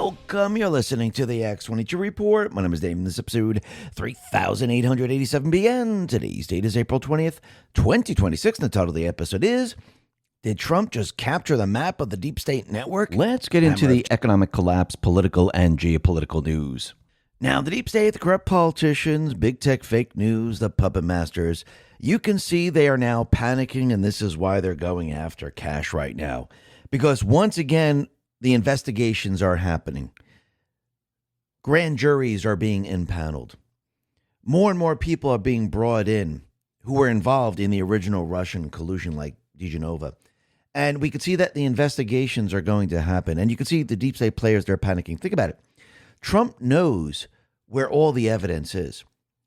Welcome. You're listening to the X22 Report. My name is Dave, and this is episode 3887 BN. Today's date is April 20th, 2026, and the title of the episode is, Did Trump Just Capture the Map of the Deep State Network? Let's get into the economic collapse, political, and geopolitical news. Now, the deep state, the corrupt politicians, big tech fake news, the puppet masters, you can see they are now panicking, and this is why they're going after cash right now. Because once again, the investigations are happening. Grand juries are being impaneled. More and more people are being brought in who were involved in the original Russian collusion, like Dijanova. And we can see that the investigations are going to happen. And you can see the deep state players, they're panicking. Think about it. Trump knows where all the evidence is.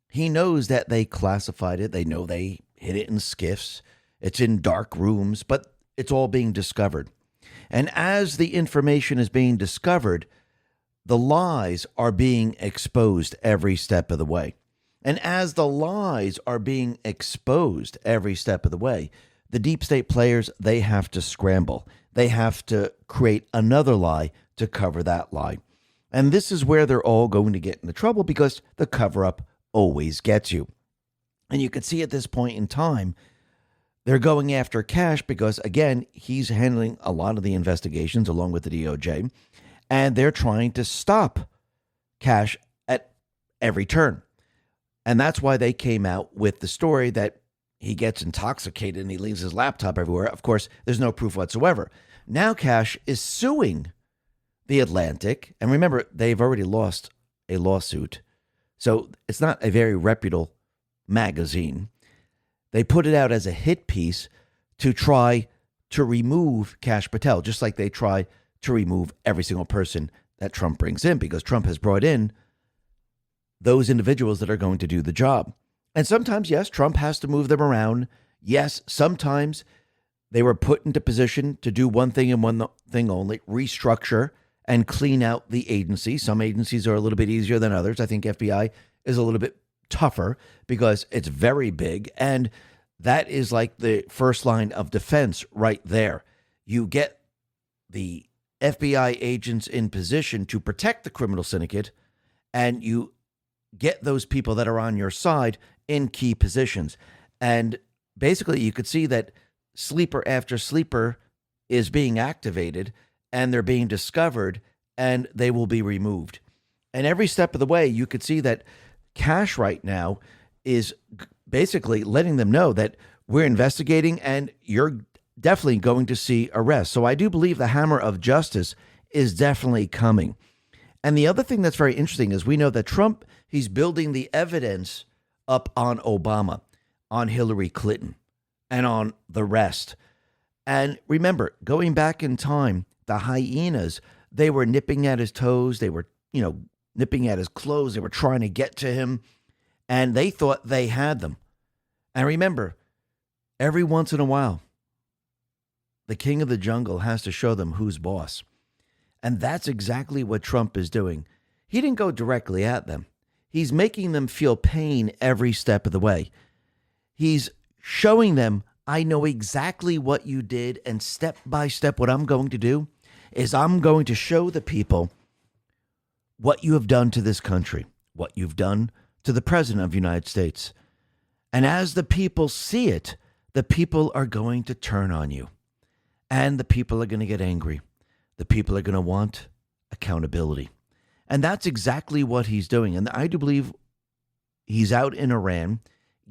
He knows that they classified it. They know they hid it in skiffs. It's in dark rooms, but it's all being discovered. And as the information is being discovered, the lies are being exposed every step of the way. And as the lies are being exposed every step of the way, the deep state players, they have to scramble. They have to create another lie to cover that lie. And this is where they're all going to get into trouble because the cover-up always gets you. And you can see at this point in time, they're going after Cash because, again, he's handling a lot of the investigations along with the DOJ, and they're trying to stop Cash at every turn. And that's why they came out with the story that he gets intoxicated and he leaves his laptop everywhere. Of course, there's no proof whatsoever. Now Cash is suing The Atlantic. And remember, they've already lost a lawsuit. So it's not a very reputable magazine. They put it out as a hit piece to try to remove Kash Patel, just like they try to remove every single person that Trump brings in, because Trump has brought in those individuals that are going to do the job. And sometimes, yes, Trump has to move them around. Yes, sometimes they were put into position to do one thing and one thing only, restructure and clean out the agency. Some agencies are a little bit easier than others. I think FBI is a little bit tougher because it's very big, and that is like the first line of defense right there. You get the FBI agents in position to protect the criminal syndicate, and you get those people that are on your side in key positions. And basically you could see that sleeper after sleeper is being activated, and they're being discovered, and they will be removed. And every step of the way, you could see that Cash right now is basically letting them know that we're investigating and you're definitely going to see arrests. So I do believe the hammer of justice is definitely coming. And the other thing that's very interesting is we know that Trump, he's building the evidence up on Obama, on Hillary Clinton, and on the rest. And remember, going back in time, the hyenas, they were nipping at his toes. They were, nipping at his clothes. They were trying to get to him, and they thought they had them. And remember, every once in a while, the king of the jungle has to show them who's boss. And that's exactly what Trump is doing. He didn't go directly at them. He's making them feel pain every step of the way. He's showing them, I know exactly what you did, and step by step, what I'm going to do is I'm going to show the people what you have done to this country, what you've done to the president of the United States. And as the people see it, the people are going to turn on you. And the people are going to get angry. The people are going to want accountability. And that's exactly what he's doing. And I do believe he's out in Iran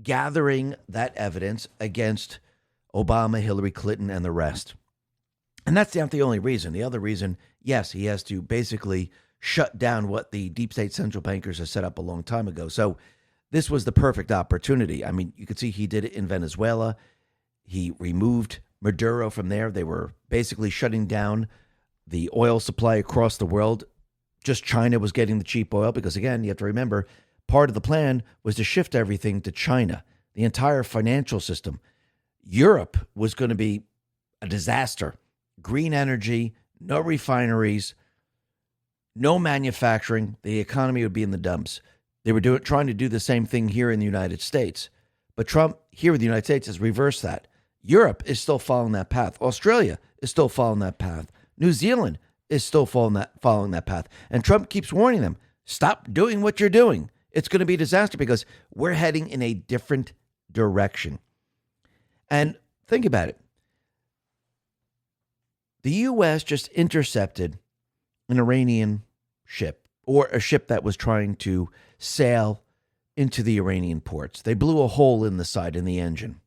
gathering that evidence against Obama, Hillary Clinton, and the rest. And that's not the only reason. The other reason, yes, he has to basically shut down what the deep state central bankers have set up a long time ago. So this was the perfect opportunity. I mean, you could see he did it in Venezuela. He removed Maduro from there. They were basically shutting down the oil supply across the world. Just China was getting the cheap oil because, again, you have to remember, part of the plan was to shift everything to China, the entire financial system. Europe was going to be a disaster. Green energy, no refineries, no manufacturing. The economy would be in the dumps. They were trying to do the same thing here in the United States. But Trump here in the United States has reversed that. Europe is still following that path. Australia is still following that path. New Zealand is still following that path. And Trump keeps warning them, stop doing what you're doing. It's going to be a disaster because we're heading in a different direction. And think about it. The U.S. just intercepted an Iranian ship, or a ship that was trying to sail into the Iranian ports. They blew a hole in the side in the engine.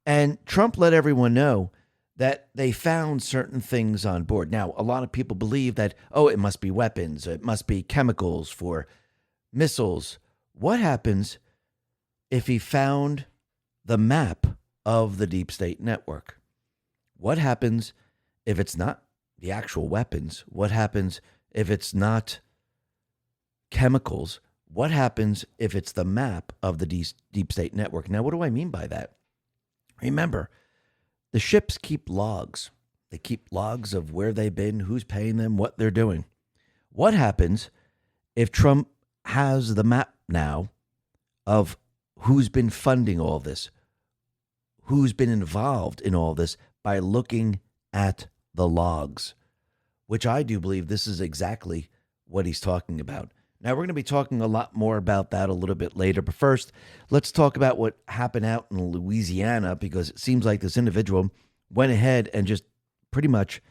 And Trump let everyone know that they found certain things on board. Now, a lot of people believe that, it must be weapons, it must be chemicals for missiles. What happens if he found the map of the deep state network? What happens if it's not the actual weapons? What happens if it's not chemicals? What happens if it's the map of the deep state network? Now, what do I mean by that? Remember, the ships keep logs. They keep logs of where they've been, who's paying them, what they're doing. What happens if Trump has the map now of who's been funding all this, who's been involved in all this by looking at the logs, which I do believe this is exactly what he's talking about. Now, we're going to be talking a lot more about that a little bit later. But first, let's talk about what happened out in Louisiana, because it seems like this individual went ahead and just pretty much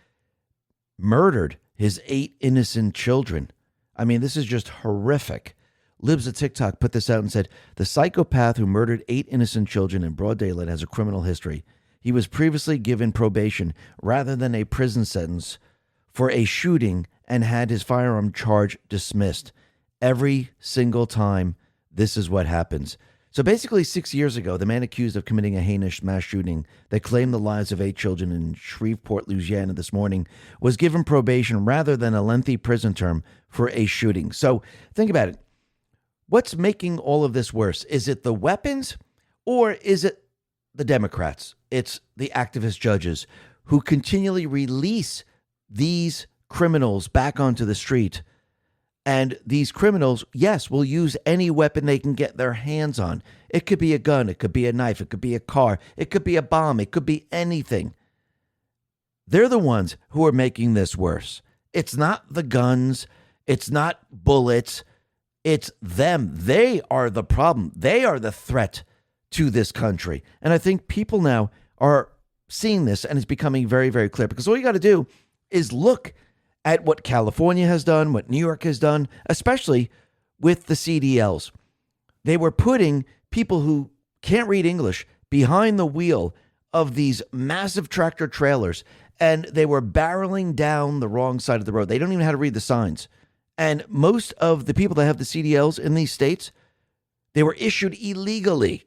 murdered his 8 innocent children. I mean, this is just horrific. Libs of TikTok put this out and said, the psychopath who murdered 8 innocent children in broad daylight has a criminal history. He was previously given probation rather than a prison sentence for a shooting and had his firearm charge dismissed. Every single time, this is what happens. So basically, 6 years ago, the man accused of committing a heinous mass shooting that claimed the lives of 8 children in Shreveport, Louisiana this morning was given probation rather than a lengthy prison term for a shooting. So think about it. What's making all of this worse? Is it the weapons, or is it the Democrats? It's the activist judges who continually release these criminals back onto the street. And these criminals, yes, will use any weapon they can get their hands on. It could be a gun, it could be a knife, it could be a car, it could be a bomb, it could be anything. They're the ones who are making this worse. It's not the guns, it's not bullets, it's them. They are the problem. They are the threat to this country. And I think people now are seeing this, and it's becoming very, very clear, because all you got to do is look at what California has done, what New York has done, especially with the CDLs. They were putting people who can't read English behind the wheel of these massive tractor trailers, and they were barreling down the wrong side of the road. They don't even know how to read the signs. And most of the people that have the CDLs in these states, they were issued illegally.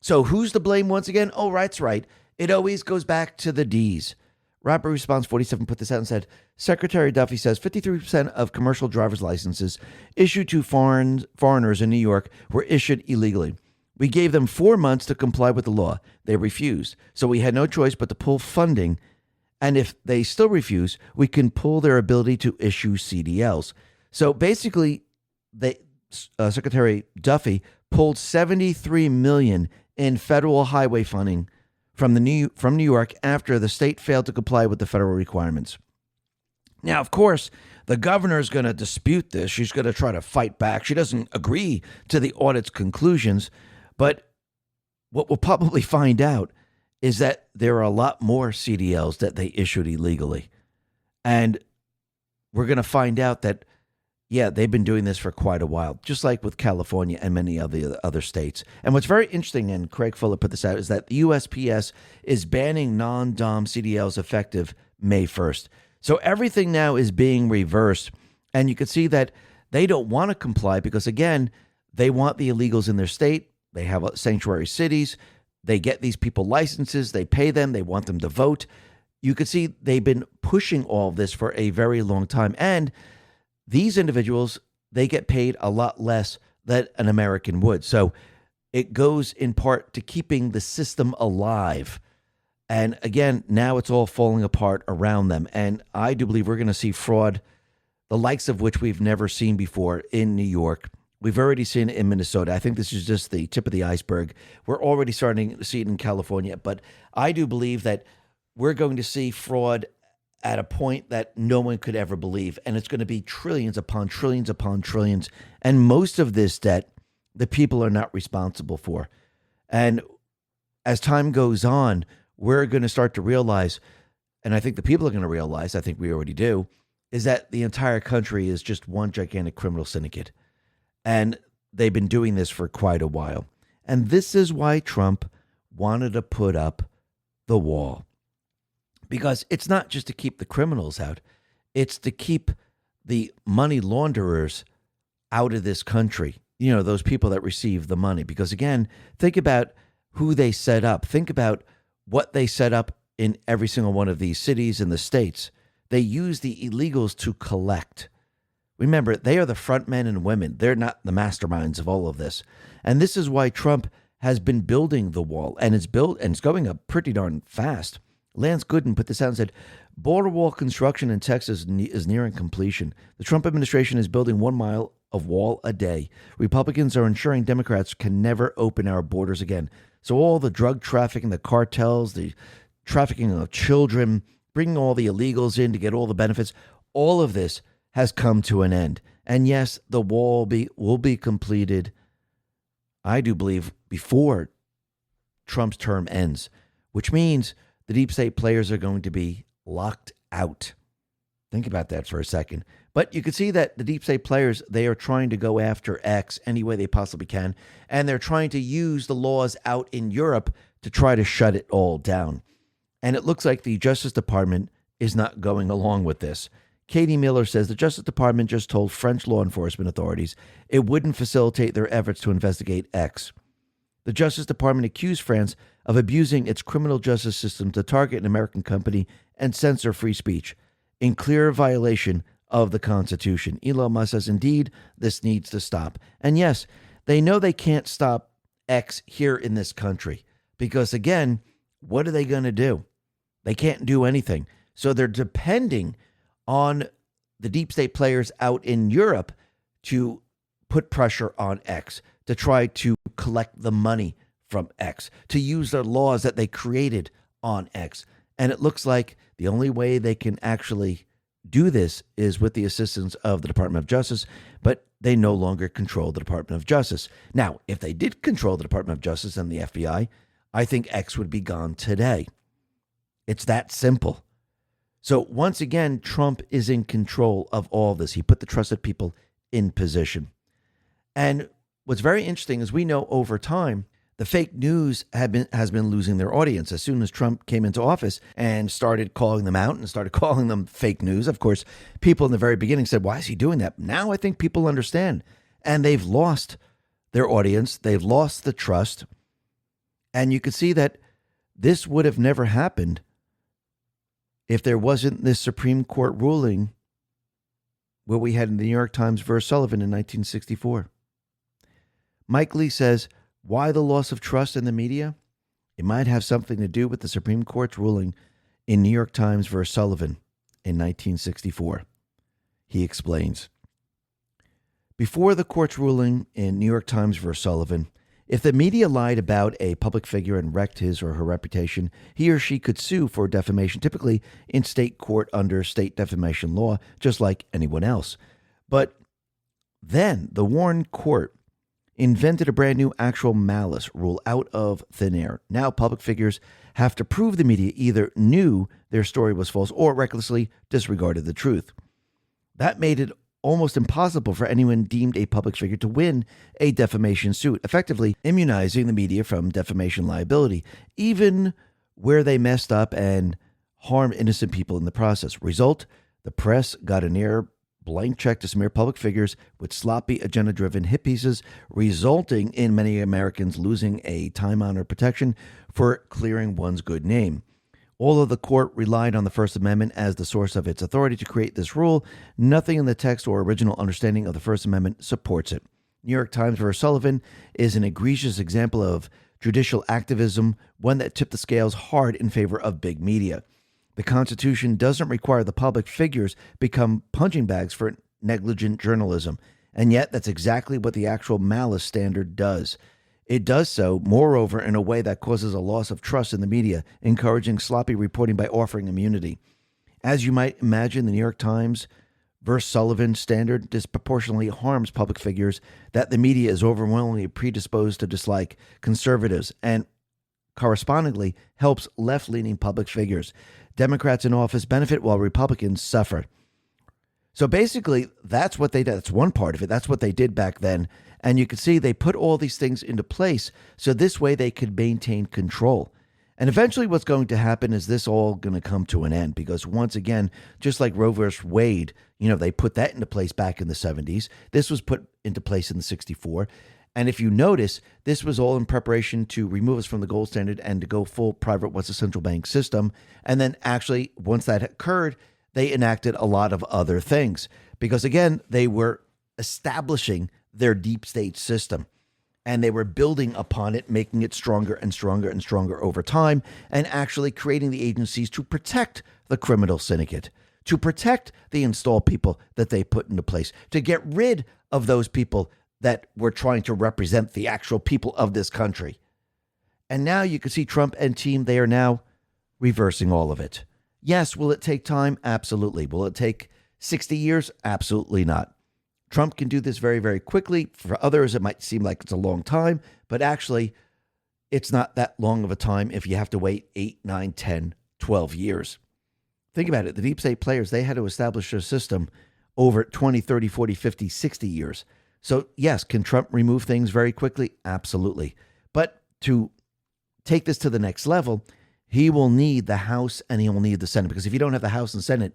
So who's to blame once again? Oh, that's right. It always goes back to the D's. Robert Response 47 put this out and said, Secretary Duffy says 53% of commercial driver's licenses issued to foreigners in New York were issued illegally. We gave them 4 months to comply with the law. They refused. So we had no choice but to pull funding. And if they still refuse, we can pull their ability to issue CDLs. So basically, Secretary Duffy pulled $73 million in federal highway funding from New York after the state failed to comply with the federal requirements. Now, of course, the governor is going to dispute this. She's going to try to fight back. She doesn't agree to the audit's conclusions. But what we'll probably find out is that there are a lot more CDLs that they issued illegally. And we're going to find out that, yeah, they've been doing this for quite a while, just like with California and many of the other states. And what's very interesting, and Craig Fuller put this out, is that the USPS is banning non-DOM CDLs effective May 1st. So everything now is being reversed. And you can see that they don't want to comply because, again, they want the illegals in their state. They have sanctuary cities. They get these people licenses. They pay them. They want them to vote. You can see they've been pushing all of this for a very long time. And these individuals, they get paid a lot less than an American would. So it goes in part to keeping the system alive. And again, now it's all falling apart around them. And I do believe we're going to see fraud, the likes of which we've never seen before in New York. We've already seen it in Minnesota. I think this is just the tip of the iceberg. We're already starting to see it in California. But I do believe that we're going to see fraud at a point that no one could ever believe. And it's going to be trillions upon trillions upon trillions. And most of this debt, the people are not responsible for. And as time goes on, we're going to start to realize, and I think the people are going to realize, I think we already do, is that the entire country is just one gigantic criminal syndicate. And they've been doing this for quite a while. And this is why Trump wanted to put up the wall. Because it's not just to keep the criminals out, it's to keep the money launderers out of this country. You know, those people that receive the money. Because again, think about who they set up. Think about what they set up in every single one of these cities and the states. They use the illegals to collect. Remember, they are the front men and women. They're not the masterminds of all of this. And this is why Trump has been building the wall. And it's built, and it's going up pretty darn fast. Lance Gooden put this out and said, border wall construction in Texas is nearing completion. The Trump administration is building 1 mile of wall a day. Republicans are ensuring Democrats can never open our borders again. So all the drug trafficking, the cartels, the trafficking of children, bringing all the illegals in to get all the benefits, all of this has come to an end. And yes, the wall will be completed, I do believe, before Trump's term ends, which means the deep state players are going to be locked out. Think about that for a second. But you can see that the deep state players, they are trying to go after X any way they possibly can. And they're trying to use the laws out in Europe to try to shut it all down. And it looks like the Justice Department is not going along with this. Katie Miller says the Justice Department just told French law enforcement authorities it wouldn't facilitate their efforts to investigate X. The Justice Department accused France of abusing its criminal justice system to target an American company and censor free speech, in clear violation of the Constitution. Elon Musk says, indeed, this needs to stop. And yes, they know they can't stop X here in this country because, again, what are they going to do? They can't do anything. So they're depending on the deep state players out in Europe to put pressure on X, to try to collect the money from X, to use their laws that they created on X. And it looks like the only way they can actually do this is with the assistance of the Department of Justice, but they no longer control the Department of Justice. Now, if they did control the Department of Justice and the FBI, I think X would be gone today. It's that simple. So once again, Trump is in control of all this. He put the trusted people in position. And what's very interesting is we know over time, the fake news has been losing their audience. As soon as Trump came into office and started calling them out and started calling them fake news, of course, people in the very beginning said, why is he doing that? Now I think people understand. And they've lost their audience. They've lost the trust. And you can see that this would have never happened if there wasn't this Supreme Court ruling where we had in the New York Times versus Sullivan in 1964. Mike Lee says, why the loss of trust in the media? It might have something to do with the Supreme Court's ruling in New York Times versus Sullivan in 1964. He explains. Before the court's ruling in New York Times versus Sullivan, if the media lied about a public figure and wrecked his or her reputation, he or she could sue for defamation, typically in state court under state defamation law, just like anyone else. But then the Warren Court invented a brand new actual malice rule out of thin air. Now public figures have to prove the media either knew their story was false or recklessly disregarded the truth. That made it almost impossible for anyone deemed a public figure to win a defamation suit, effectively immunizing the media from defamation liability, even where they messed up and harmed innocent people in the process. Result, the press got a near blank check to smear public figures with sloppy, agenda-driven hit pieces, resulting in many Americans losing a time-honored protection for clearing one's good name. Although the court relied on the First Amendment as the source of its authority to create this rule, nothing in the text or original understanding of the First Amendment supports it. New York Times versus Sullivan is an egregious example of judicial activism, one that tipped the scales hard in favor of big media. The Constitution doesn't require the public figures become punching bags for negligent journalism, and yet that's exactly what the actual malice standard does. It does so, moreover, in a way that causes a loss of trust in the media, encouraging sloppy reporting by offering immunity. As you might imagine, the New York Times versus Sullivan standard disproportionately harms public figures that the media is overwhelmingly predisposed to dislike, conservatives, and correspondingly helps left-leaning public figures. Democrats in office benefit while Republicans suffer. So basically, that's what they did. That's one part of it. That's what they did back then. And you can see they put all these things into place so this way they could maintain control. And eventually what's going to happen is this all going to come to an end because once again, just like Roe versus Wade, they put that into place back in the 70s. This was put into place in the 64. And if you notice, this was all in preparation to remove us from the gold standard and to go full private what's a central bank system. And then actually, once that occurred, they enacted a lot of other things because, again, they were establishing their deep state system and they were building upon it, making it stronger and stronger and stronger over time and actually creating the agencies to protect the criminal syndicate, to protect the installed people that they put into place, to get rid of those people that were trying to represent the actual people of this country. And now you can see Trump and team, they are now reversing all of it. Yes, will it take time? Absolutely. Will it take 60 years? Absolutely not. Trump can do this very, very quickly. For others, it might seem like it's a long time, but actually, it's not that long of a time if you have to wait 8, 9, 10, 12 years. Think about it. The deep state players, they had to establish their system over 20, 30, 40, 50, 60 years. So yes, can Trump remove things very quickly? Absolutely. But to take this to the next level, he will need the House and he will need the Senate. Because if you don't have the House and Senate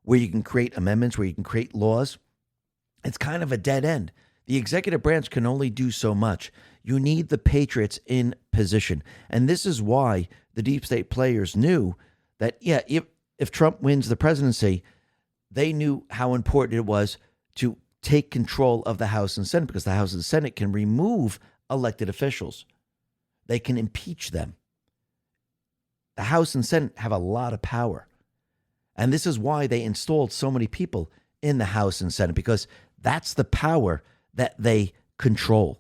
where you can create amendments, where you can create laws, it's kind of a dead end. The executive branch can only do so much. You need the patriots in position. And this is why the deep state players knew that, yeah, if Trump wins the presidency, they knew how important it was to take control of the House and Senate because the House and Senate can remove elected officials. They can impeach them. The House and Senate have a lot of power. And this is why they installed so many people in the House and Senate because that's the power that they control.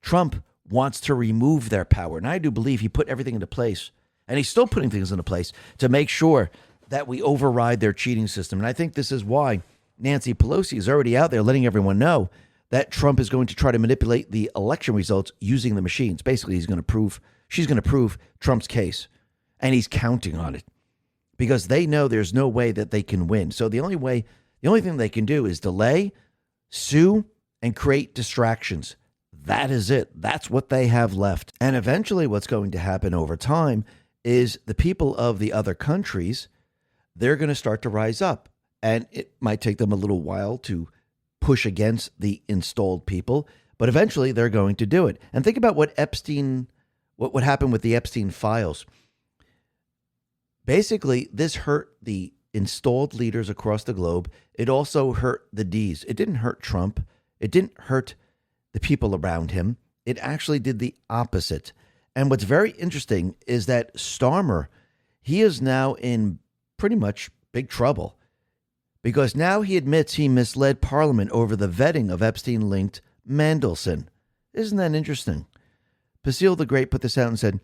Trump wants to remove their power. And I do believe he put everything into place, and he's still putting things into place to make sure that we override their cheating system. And I think this is why Nancy Pelosi is already out there letting everyone know that Trump is going to try to manipulate the election results using the machines. Basically, she's going to prove Trump's case, and he's counting on it because they know there's no way that they can win. So the only thing they can do is delay, sue, and create distractions. That is it. That's what they have left. And eventually what's going to happen over time is the people of the other countries, they're going to start to rise up. And it might take them a little while to push against the installed people, but eventually they're going to do it. And think about what happened with the Epstein files. Basically, this hurt the installed leaders across the globe. It also hurt the D's. It didn't hurt Trump. It didn't hurt the people around him. It actually did the opposite. And what's very interesting is that Starmer, he is now in pretty much big trouble because now he admits he misled Parliament over the vetting of Epstein-linked Mandelson. Isn't that interesting? Basile the Great put this out and said,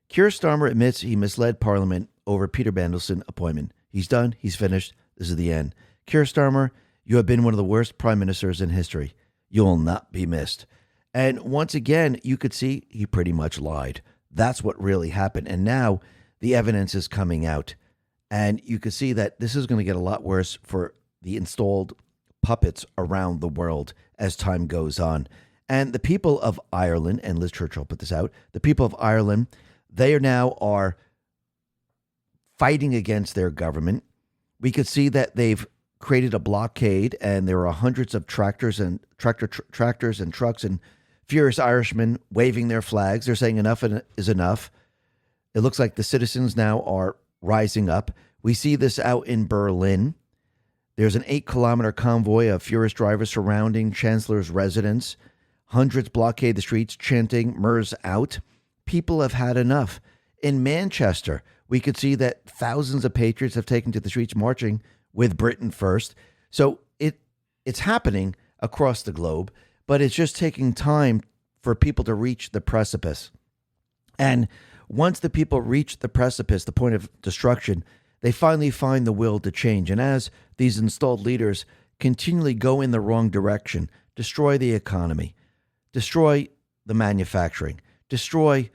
Keir Starmer admits he misled Parliament over Peter Mandelson appointment. He's done. He's finished. This is the end. Keir Starmer, you have been one of the worst prime ministers in history. You will not be missed. And once again, you could see he pretty much lied. That's what really happened. And now the evidence is coming out. And you can see that this is going to get a lot worse for the installed puppets around the world as time goes on. And the people of Ireland, and Liz Churchill put this out, the people of Ireland, they are fighting against their government. We could see that they've created a blockade, and there are hundreds of tractors and tractors and trucks and furious Irishmen waving their flags. They're saying enough is enough. It looks like the citizens now are rising up. We see this out in Berlin. There's an 8-kilometer convoy of furious drivers surrounding Chancellor's residence. Hundreds blockade the streets, chanting "Murs out." People have had enough. In Manchester, we could see that thousands of patriots have taken to the streets marching with Britain first. So it's happening across the globe, but it's just taking time for people to reach the precipice. And once the people reach the precipice, the point of destruction, They finally find the will to change. And as these installed leaders continually go in the wrong direction, destroy the economy, destroy the manufacturing, destroy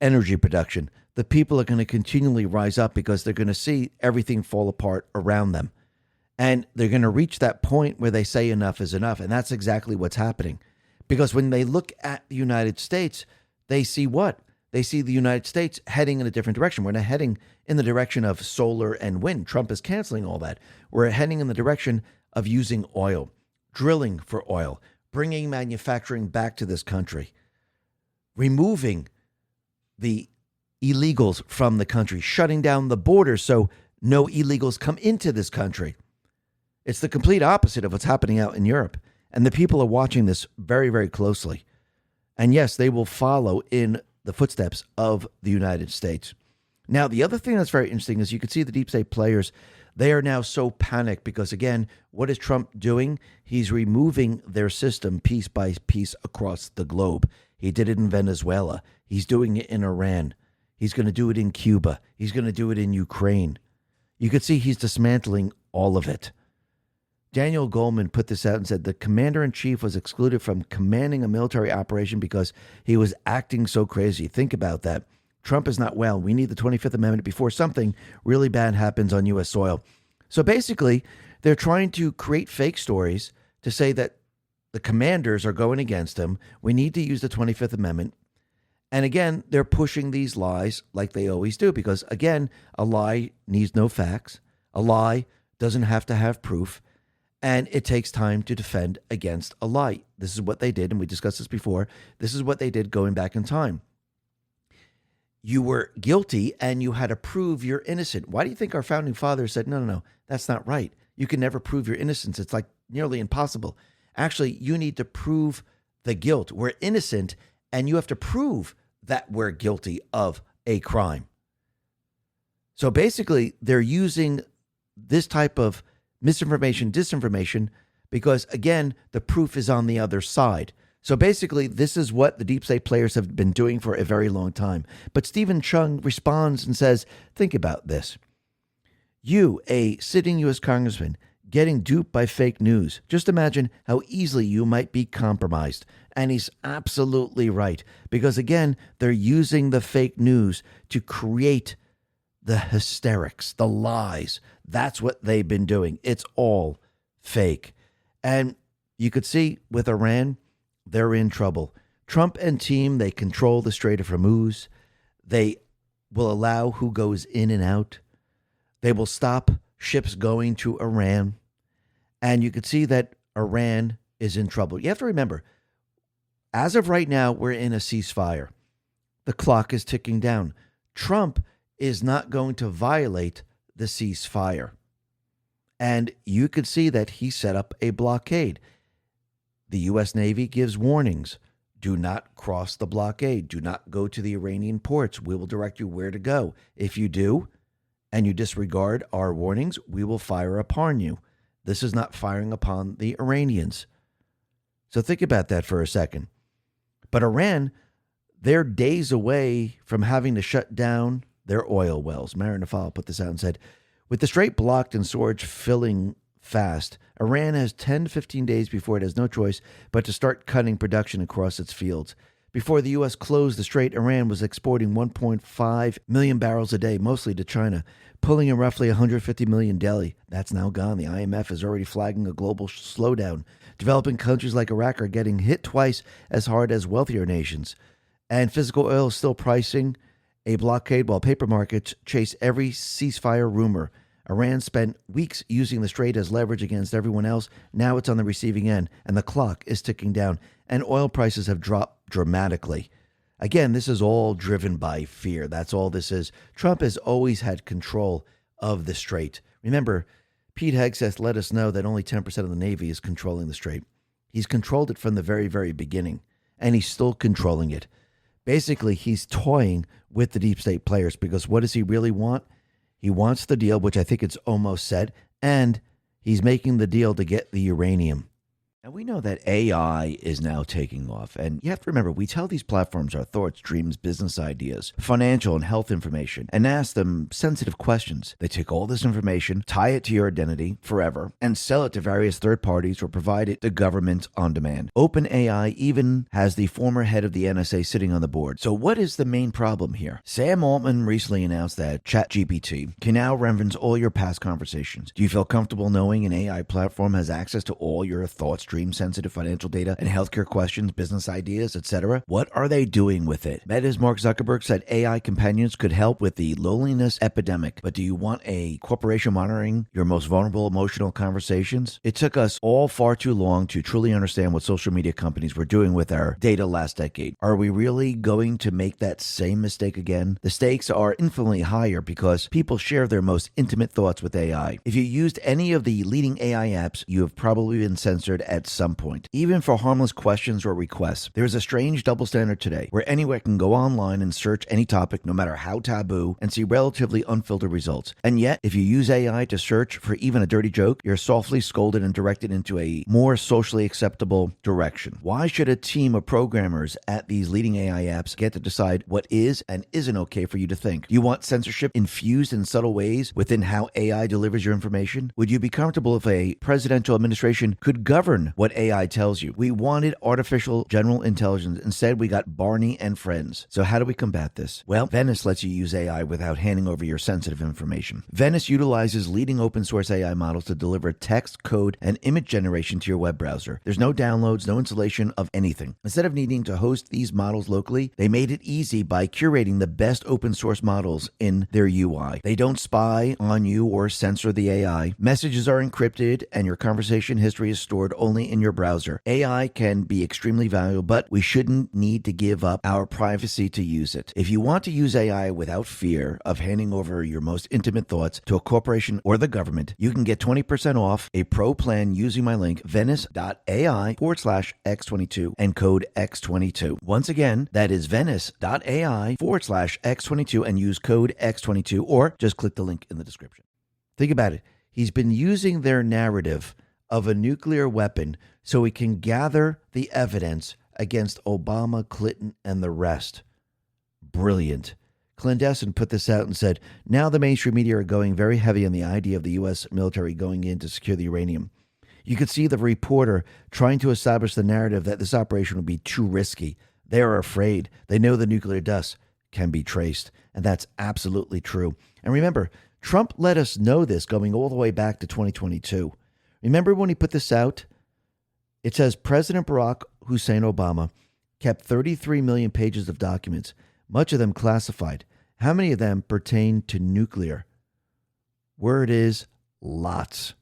energy production, the people are going to continually rise up because they're going to see everything fall apart around them. And they're going to reach that point where they say enough is enough. And that's exactly what's happening. Because when they look at the United States, they see what? They see the United States heading in a different direction. We're not heading in the direction of solar and wind. Trump is canceling all that. We're heading in the direction of using oil, drilling for oil, bringing manufacturing back to this country, removing the illegals from the country, shutting down the borders so no illegals come into this country. It's the complete opposite of what's happening out in Europe. And the people are watching this very, very closely. And yes, they will follow in the footsteps of the United States. Now, the other thing that's very interesting is you can see the deep state players, they are now so panicked because, again, what is Trump doing? He's removing their system piece by piece across the globe. He did it in Venezuela. He's doing it in Iran. He's going to do it in Cuba. He's going to do it in Ukraine. You could see he's dismantling all of it. Daniel Goldman put this out and said the commander-in-chief was excluded from commanding a military operation because he was acting so crazy. Think about that. Trump is not well. We need the 25th Amendment before something really bad happens on U.S. soil. So basically, they're trying to create fake stories to say that the commanders are going against him. We need to use the 25th Amendment. And again, they're pushing these lies like they always do because, again, a lie needs no facts. A lie doesn't have to have proof. And it takes time to defend against a lie. This is what they did, and we discussed this before. This is what they did going back in time. You were guilty, and you had to prove you're innocent. Why do you think our founding fathers said, no, that's not right. You can never prove your innocence. It's like nearly impossible. Actually, you need to prove the guilt. We're innocent, and you have to prove that we're guilty of a crime. So basically, they're using this type of misinformation, disinformation, because, again, the proof is on the other side. So basically, this is what the deep state players have been doing for a very long time. But Stephen Chung responds and says, think about this. You, a sitting U.S. congressman, getting duped by fake news. Just imagine how easily you might be compromised. And he's absolutely right. Because, again, they're using the fake news to create the hysterics, the lies. That's what they've been doing. It's all fake. And you could see with Iran, they're in trouble. Trump and team, they control the Strait of Hormuz. They will allow who goes in and out. They will stop ships going to Iran. And you could see that Iran is in trouble. You have to remember, as of right now, we're in a ceasefire. The clock is ticking down. Trump is not going to violate the ceasefire. And you could see that he set up a blockade. The U.S. Navy gives warnings. Do not cross the blockade. Do not go to the Iranian ports. We will direct you where to go. If you do, and you disregard our warnings, we will fire upon you. This is not firing upon the Iranians. So think about that for a second. But Iran, they're days away from having to shut down their oil wells. Marin Nafal put this out and said, with the strait blocked and storage filling fast, Iran has 10 to 15 days before it has no choice but to start cutting production across its fields. Before the U.S. closed the strait, Iran was exporting 1.5 million barrels a day, mostly to China, pulling in roughly 150 million daily. That's now gone. The IMF is already flagging a global slowdown. Developing countries like Iraq are getting hit twice as hard as wealthier nations. And physical oil is still pricing a blockade while paper markets chase every ceasefire rumor. Iran spent weeks using the strait as leverage against everyone else. Now it's on the receiving end, and the clock is ticking down, and oil prices have dropped dramatically. Again, this is all driven by fear. That's all this is. Trump has always had control of the strait. Remember, Pete Hegseth let us know that only 10% of the Navy is controlling the strait. He's controlled it from the very, very beginning, and he's still controlling it. Basically, he's toying with the deep state players because what does he really want? He wants the deal, which I think it's almost said, and he's making the deal to get the uranium. And we know that AI is now taking off. And you have to remember, we tell these platforms our thoughts, dreams, business ideas, financial and health information, and ask them sensitive questions. They take all this information, tie it to your identity forever, and sell it to various third parties or provide it to governments on demand. OpenAI even has the former head of the NSA sitting on the board. So what is the main problem here? Sam Altman recently announced that ChatGPT can now reference all your past conversations. Do you feel comfortable knowing an AI platform has access to all your thoughts, dream sensitive financial data and healthcare questions, business ideas, etc.? What are they doing with it? Meta's Mark Zuckerberg said AI companions could help with the loneliness epidemic, but do you want a corporation monitoring your most vulnerable emotional conversations? It took us all far too long to truly understand what social media companies were doing with our data last decade. Are we really going to make that same mistake again? The stakes are infinitely higher because people share their most intimate thoughts with AI. If you used any of the leading AI apps, you have probably been censored at some point, even for harmless questions or requests. There is a strange double standard today where anyone can go online and search any topic, no matter how taboo, and see relatively unfiltered results. And yet, if you use AI to search for even a dirty joke, you're softly scolded and directed into a more socially acceptable direction. Why should a team of programmers at these leading AI apps get to decide what is and isn't okay for you to think? Do you want censorship infused in subtle ways within how AI delivers your information? Would you be comfortable if a presidential administration could govern what AI tells you? We wanted artificial general intelligence. Instead, we got Barney and friends. So how do we combat this? Well, Venice lets you use AI without handing over your sensitive information. Venice utilizes leading open source AI models to deliver text, code, and image generation to your web browser. There's no downloads, no installation of anything. Instead of needing to host these models locally, they made it easy by curating the best open source models in their UI. They don't spy on you or censor the AI. Messages are encrypted and your conversation history is stored only in your browser. AI can be extremely valuable, but we shouldn't need to give up our privacy to use it. If you want to use AI without fear of handing over your most intimate thoughts to a corporation or the government, you can get 20% off a pro plan using my link, venice.ai/X22 and code X22. Once again, that is venice.ai/X22 and use code X22, or just click the link in the description. Think about it. He's been using their narrative of a nuclear weapon so he can gather the evidence against Obama, Clinton, and the rest. Brilliant. Clandestine put this out and said, now the mainstream media are going very heavy on the idea of the U.S. military going in to secure the uranium. You could see the reporter trying to establish the narrative that this operation would be too risky. They are afraid. They know the nuclear dust can be traced. And that's absolutely true. And remember, Trump let us know this going all the way back to 2022. Remember when he put this out? It says President Barack Hussein Obama kept 33 million pages of documents, much of them classified. How many of them pertain to nuclear? Word is lots.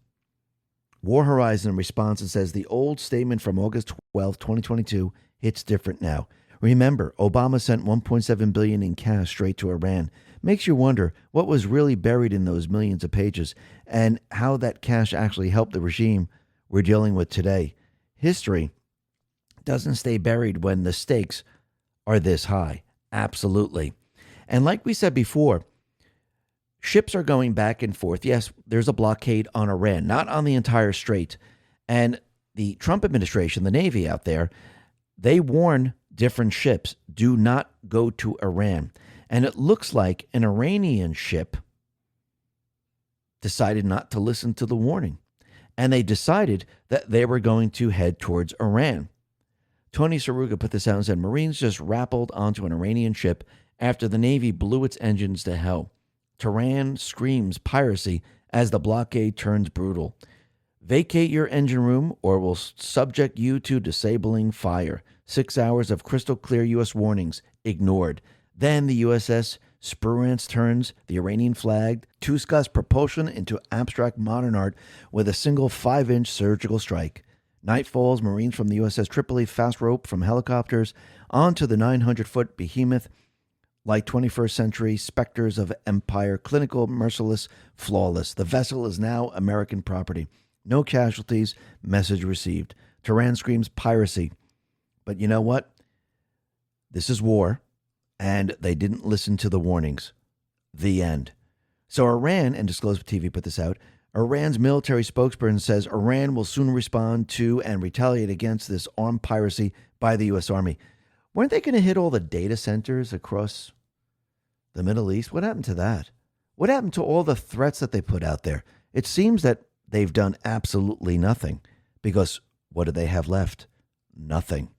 War Horizon responds and says the old statement from August 12, 2022 hits different now. Remember, Obama sent $1.7 billion in cash straight to Iran. Makes you wonder what was really buried in those millions of pages and how that cash actually helped the regime we're dealing with today. History doesn't stay buried when the stakes are this high. Absolutely. And like we said before, ships are going back and forth. Yes, there's a blockade on Iran, not on the entire strait. And the Trump administration, the Navy out there, they warn different ships, do not go to Iran. And it looks like an Iranian ship decided not to listen to the warning. And they decided that they were going to head towards Iran. Tony Saruga put this out and said, Marines just rappelled onto an Iranian ship after the Navy blew its engines to hell. Tehran screams piracy as the blockade turns brutal. Vacate your engine room or we'll subject you to disabling fire. 6 hours of crystal clear U.S. warnings ignored. Then the USS Spruance turns the Iranian flag to discuss propulsion into abstract modern art with a single 5-inch surgical strike. Night falls, Marines from the USS Tripoli fast rope from helicopters onto the 900-foot behemoth like 21st century specters of empire, clinical, merciless, flawless. The vessel is now American property. No casualties, message received. Tehran screams piracy. But you know what? This is war, and they didn't listen to the warnings. The end. So Iran, and Disclosure TV put this out, Iran's military spokesperson says Iran will soon respond to and retaliate against this armed piracy by the U.S. Army. Weren't they going to hit all the data centers across the Middle East? What happened to that? What happened to all the threats that they put out there? It seems that they've done absolutely nothing because what do they have left? Nothing.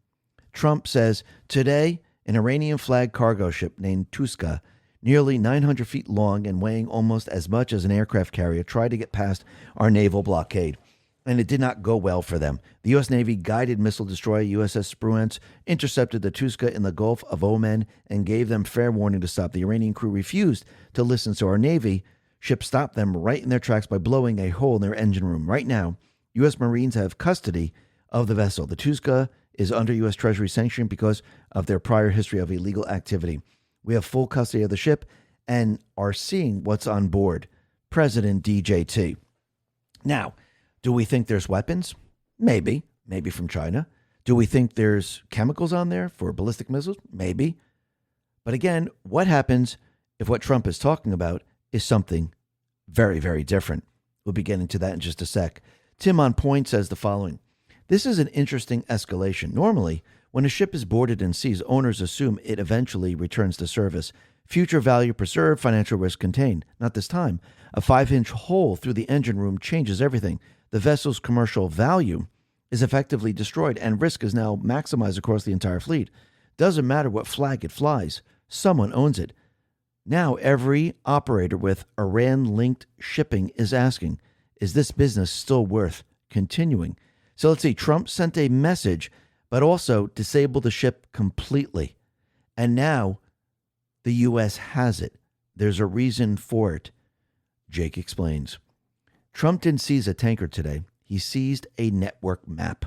Trump says today an Iranian flag cargo ship named Tuska, nearly 900 feet long and weighing almost as much as an aircraft carrier, tried to get past our naval blockade. And it did not go well for them. The U.S. Navy guided missile destroyer USS Spruance intercepted the Tuska in the Gulf of Oman and gave them fair warning to stop. The Iranian crew refused to listen, so our Navy ship stopped them right in their tracks by blowing a hole in their engine room. Right now, U.S. Marines have custody of the vessel. The Tuska is under U.S. Treasury sanction because of their prior history of illegal activity. We have full custody of the ship and are seeing what's on board. President DJT. Now, do we think there's weapons? Maybe from China. Do we think there's chemicals on there for ballistic missiles? Maybe. But again, what happens if what Trump is talking about is something very, very different? We'll be getting to that in just a sec. Tim on Point says the following. This is an interesting escalation. Normally, when a ship is boarded and seized, owners assume it eventually returns to service. Future value preserved, financial risk contained. Not this time. A 5-inch hole through the engine room changes everything. The vessel's commercial value is effectively destroyed, and risk is now maximized across the entire fleet. Doesn't matter what flag it flies. Someone owns it. Now every operator with Iran-linked shipping is asking, is this business still worth continuing? So let's see, Trump sent a message, but also disabled the ship completely. And now the U.S. has it. There's a reason for it. Jake explains. Trump didn't seize a tanker today. He seized a network map.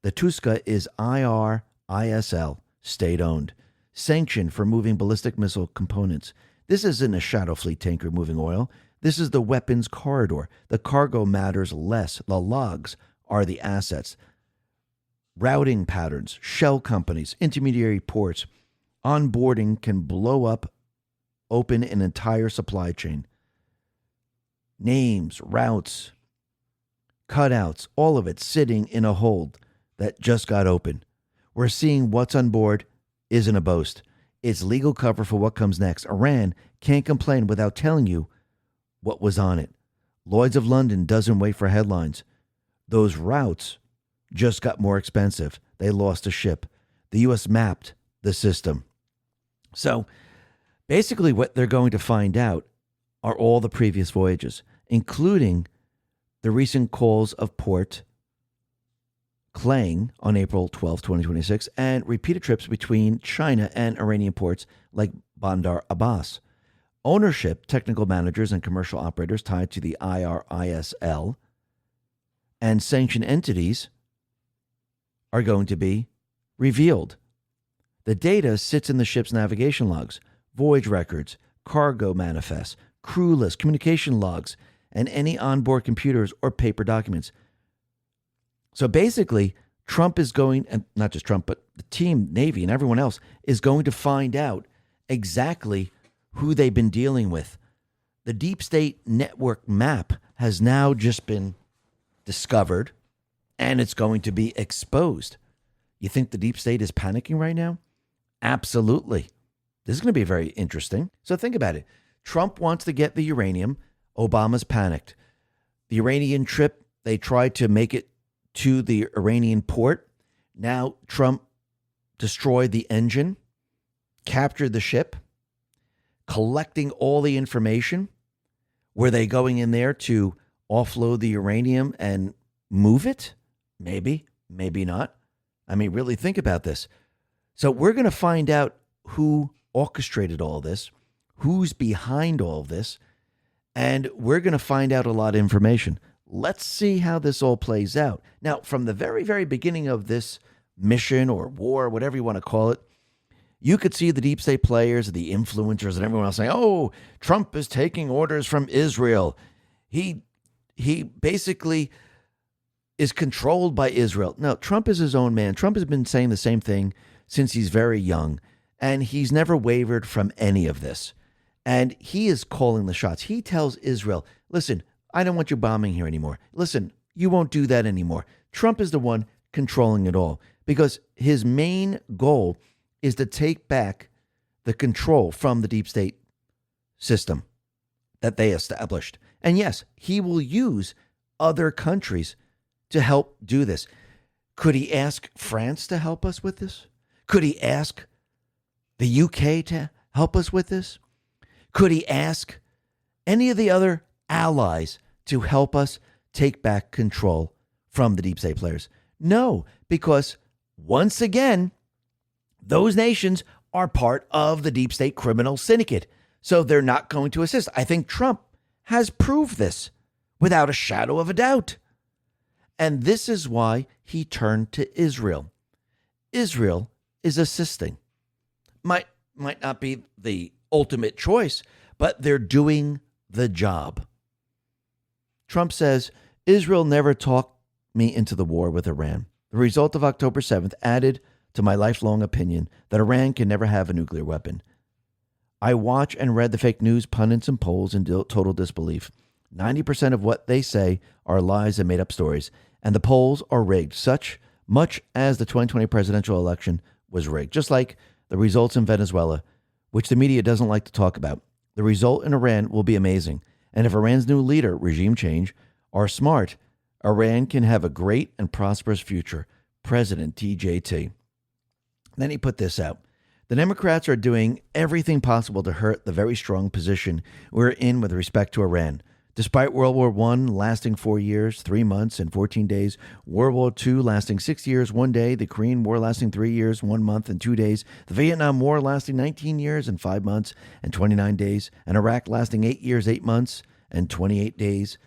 The Tuska is IRISL, state-owned, sanctioned for moving ballistic missile components. This isn't a shadow fleet tanker moving oil. This is the weapons corridor. The cargo matters less. The logs are the assets. Routing patterns, shell companies, intermediary ports, onboarding can blow up, open an entire supply chain. Names, routes, cutouts, all of it sitting in a hold that just got open. We're seeing what's on board isn't a boast. It's legal cover for what comes next. Iran can't complain without telling you what was on it. Lloyd's of London doesn't wait for headlines. Those routes just got more expensive. They lost a ship. The U.S. mapped the system. So basically what they're going to find out are all the previous voyages, including the recent calls of Port Klang on April 12, 2026, and repeated trips between China and Iranian ports like Bandar Abbas. Ownership, technical managers, and commercial operators tied to the IRISL and sanctioned entities are going to be revealed. The data sits in the ship's navigation logs, voyage records, cargo manifests, crew lists, communication logs, and any onboard computers or paper documents. So basically, Trump is going, and not just Trump, but the team, Navy, and everyone else is going to find out exactly who they've been dealing with. The deep state network map has now just been discovered, and it's going to be exposed. You think the deep state is panicking right now? Absolutely. This is going to be very interesting. So think about it. Trump wants to get the uranium. Obama's panicked. The Iranian trip, they tried to make it to the Iranian port. Now Trump destroyed the engine, captured the ship, collecting all the information. Were they going in there to offload the uranium and move it? Maybe, maybe not. I mean, really think about this. So we're going to find out who orchestrated all this, who's behind all of this, and we're going to find out a lot of information. Let's see how this all plays out. Now, from the very, very beginning of this mission or war, whatever you want to call it, you could see the deep state players, the influencers, and everyone else saying, oh, Trump is taking orders from Israel. He basically is controlled by Israel. No, Trump is his own man. Trump has been saying the same thing since he's very young, and he's never wavered from any of this. And he is calling the shots. He tells Israel, listen, I don't want you bombing here anymore. Listen, you won't do that anymore. Trump is the one controlling it all because his main goal is to take back the control from the deep state system that they established. And yes, he will use other countries to help do this. Could he ask France to help us with this? Could he ask the UK to help us with this? Could he ask any of the other allies to help us take back control from the deep state players? No, because once again, those nations are part of the deep state criminal syndicate. So they're not going to assist. I think Trump has proved this without a shadow of a doubt. And this is why he turned to Israel. Israel is assisting. Might not be the ultimate choice, but they're doing the job. Trump says, Israel never talked me into the war with Iran. The result of October 7th added to my lifelong opinion that Iran can never have a nuclear weapon. I watch and read the fake news pundits and polls in total disbelief. 90% of what they say are lies and made-up stories, and the polls are rigged, such much as the 2020 presidential election was rigged, just like the results in Venezuela, which the media doesn't like to talk about. The result in Iran will be amazing, and if Iran's new leader, regime change, are smart, Iran can have a great and prosperous future. President TJT. Then he put this out. The Democrats are doing everything possible to hurt the very strong position we're in with respect to Iran. Despite World War I lasting 4 years, 3 months, and 14 days, World War II lasting 6 years, 1 day, the Korean War lasting 3 years, 1 month, and 2 days, the Vietnam War lasting 19 years and 5 months and 29 days, and Iraq lasting 8 years, 8 months, and 28 days.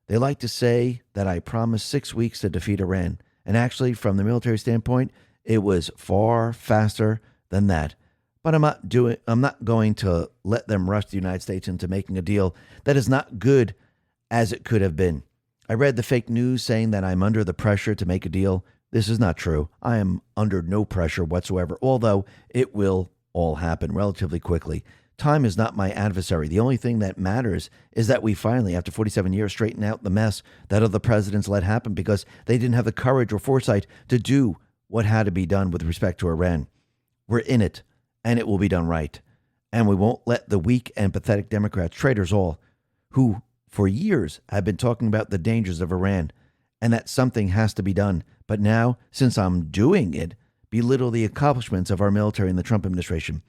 They like to say that I promised 6 weeks to defeat Iran. And actually, from the military standpoint, it was far faster than that. But I'm not going to let them rush the United States into making a deal that is not good as it could have been. I read the fake news saying that I'm under the pressure to make a deal. This is not true. I am under no pressure whatsoever, although it will all happen relatively quickly. Time is not my adversary. The only thing that matters is that we finally, after 47 years, straighten out the mess that other presidents let happen because they didn't have the courage or foresight to do what had to be done with respect to Iran. We're in it, and it will be done right. And we won't let the weak and pathetic Democrats, traitors all, who for years have been talking about the dangers of Iran and that something has to be done. But now, since I'm doing it, belittle the accomplishments of our military and the Trump administration.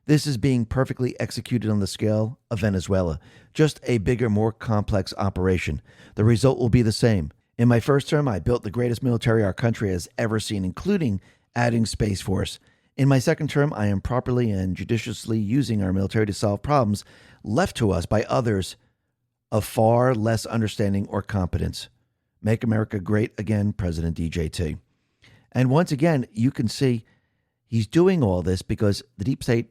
This is being perfectly executed on the scale of Venezuela, just a bigger, more complex operation. The result will be the same. In my first term, I built the greatest military our country has ever seen, including adding Space Force. In my second term, I am properly and judiciously using our military to solve problems left to us by others of far less understanding or competence. Make America great again, President DJT. And once again, you can see he's doing all this because the deep state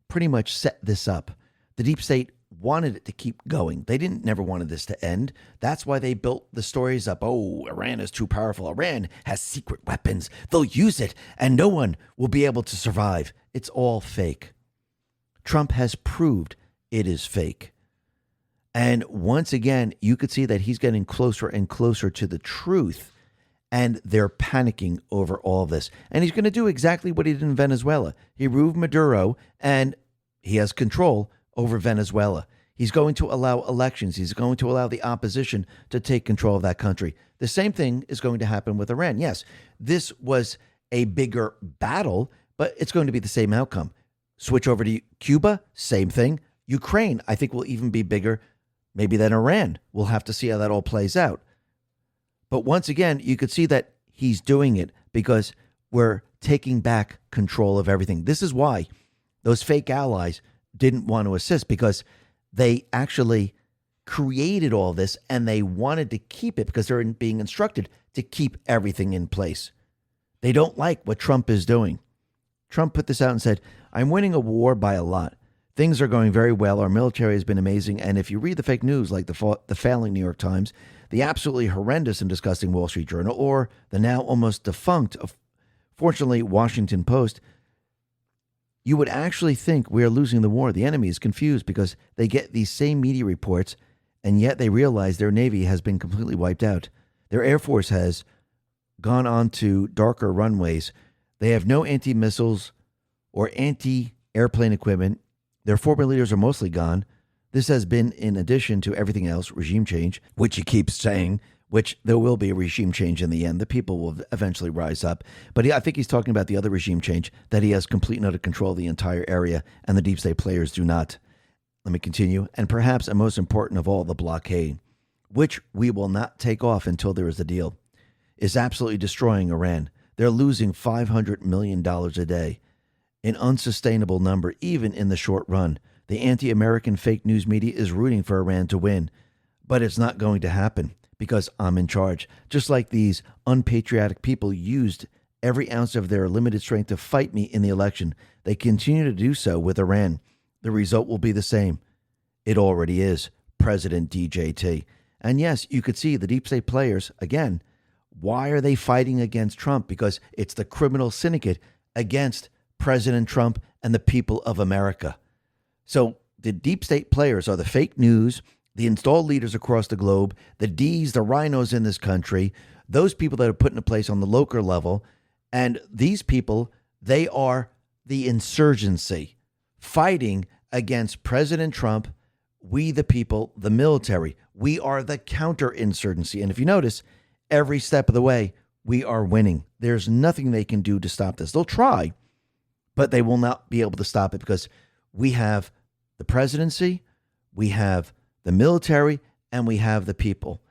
pretty much set this up. The deep state wanted it to keep going. They never wanted this to end. That's why they built the stories up. Oh, Iran is too powerful. Iran has secret weapons. They'll use it and no one will be able to survive. It's all fake. Trump has proved it is fake. And once again, you could see that he's getting closer and closer to the truth. And they're panicking over all this. And he's going to do exactly what he did in Venezuela. He removed Maduro, and he has control over Venezuela. He's going to allow elections. He's going to allow the opposition to take control of that country. The same thing is going to happen with Iran. Yes, this was a bigger battle, but it's going to be the same outcome. Switch over to Cuba, same thing. Ukraine, I think, will even be bigger, maybe than Iran. We'll have to see how that all plays out. But once again, you could see that he's doing it because we're taking back control of everything. This is why those fake allies didn't want to assist, because they actually created all this and they wanted to keep it because they're being instructed to keep everything in place. They don't like what Trump is doing. Trump put this out and said, I'm winning a war by a lot. Things are going very well. Our military has been amazing. And if you read the fake news, like the failing New York Times, the absolutely horrendous and disgusting Wall Street Journal, or the now almost defunct, fortunately, Washington Post, you would actually think we are losing the war. The enemy is confused because they get these same media reports And yet they realize their Navy has been completely wiped out. Their Air Force has gone on to darker runways. They have no anti-missiles or anti-airplane equipment. Their former leaders are mostly gone. This has been in addition to everything else, regime change, which he keeps saying, which there will be a regime change in the end. The people will eventually rise up. But I think he's talking about the other regime change, that he has complete and utter control of the entire area, and the deep state players do not. Let me continue. And perhaps, and most important of all, the blockade, which we will not take off until there is a deal, is absolutely destroying Iran. They're losing $500 million a day, an unsustainable number, even in the short run. The anti-American fake news media is rooting for Iran to win, but it's not going to happen because I'm in charge. Just like these unpatriotic people used every ounce of their limited strength to fight me in the election, they continue to do so with Iran. The result will be the same. It already is. President DJT. And yes, you could see the deep state players, again, why are they fighting against Trump? Because it's the criminal syndicate against President Trump and the people of America. So the deep state players are the fake news, the installed leaders across the globe, the D's, the rhinos in this country, those people that are put into place on the local level. And these people, they are the insurgency fighting against President Trump. We, the people, the military, we are the counterinsurgency. And if you notice, every step of the way, we are winning. There's nothing they can do to stop this. They'll try, but they will not be able to stop it because we have the presidency, we have the military, and we have the people.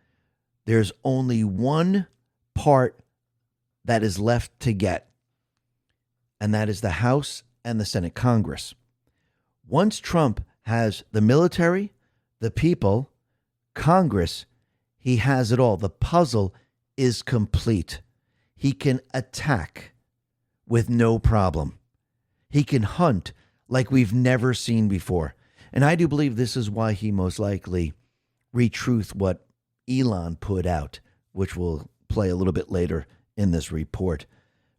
There's only one part that is left to get, and that is the House and the Senate, Congress. Once Trump has the military, the people, Congress, he has it all. The puzzle is complete. He can attack with no problem. He can hunt like we've never seen before. And I do believe this is why he most likely retruth what Elon put out, which we'll play a little bit later in this report.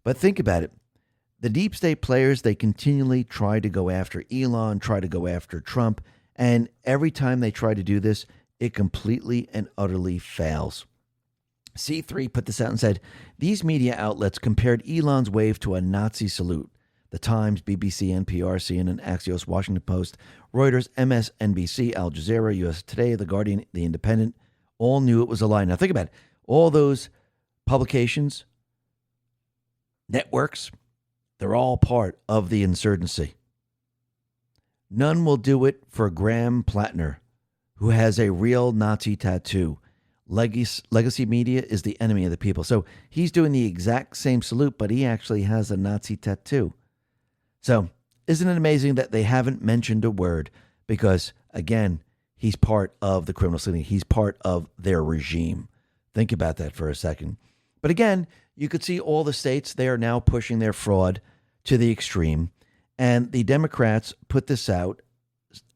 But think about it. The deep state players, they continually try to go after Elon, try to go after Trump. And every time they try to do this, it completely and utterly fails. C3 put this out and said, these media outlets compared Elon's wave to a Nazi salute. The Times, BBC, NPR, CNN, Axios, Washington Post, Reuters, MSNBC, Al Jazeera, USA Today, The Guardian, The Independent, all knew it was a lie. Now think about it. All those publications, networks, they're all part of the insurgency. None will do it for Graham Plattner, who has a real Nazi tattoo. Legacy media is the enemy of the people. So he's doing the exact same salute, but he actually has a Nazi tattoo. So isn't it amazing that they haven't mentioned a word? Because, again, he's part of the criminal syndicate. He's part of their regime. Think about that for a second. But again, you could see all the states, they are now pushing their fraud to the extreme. And the Democrats put this out,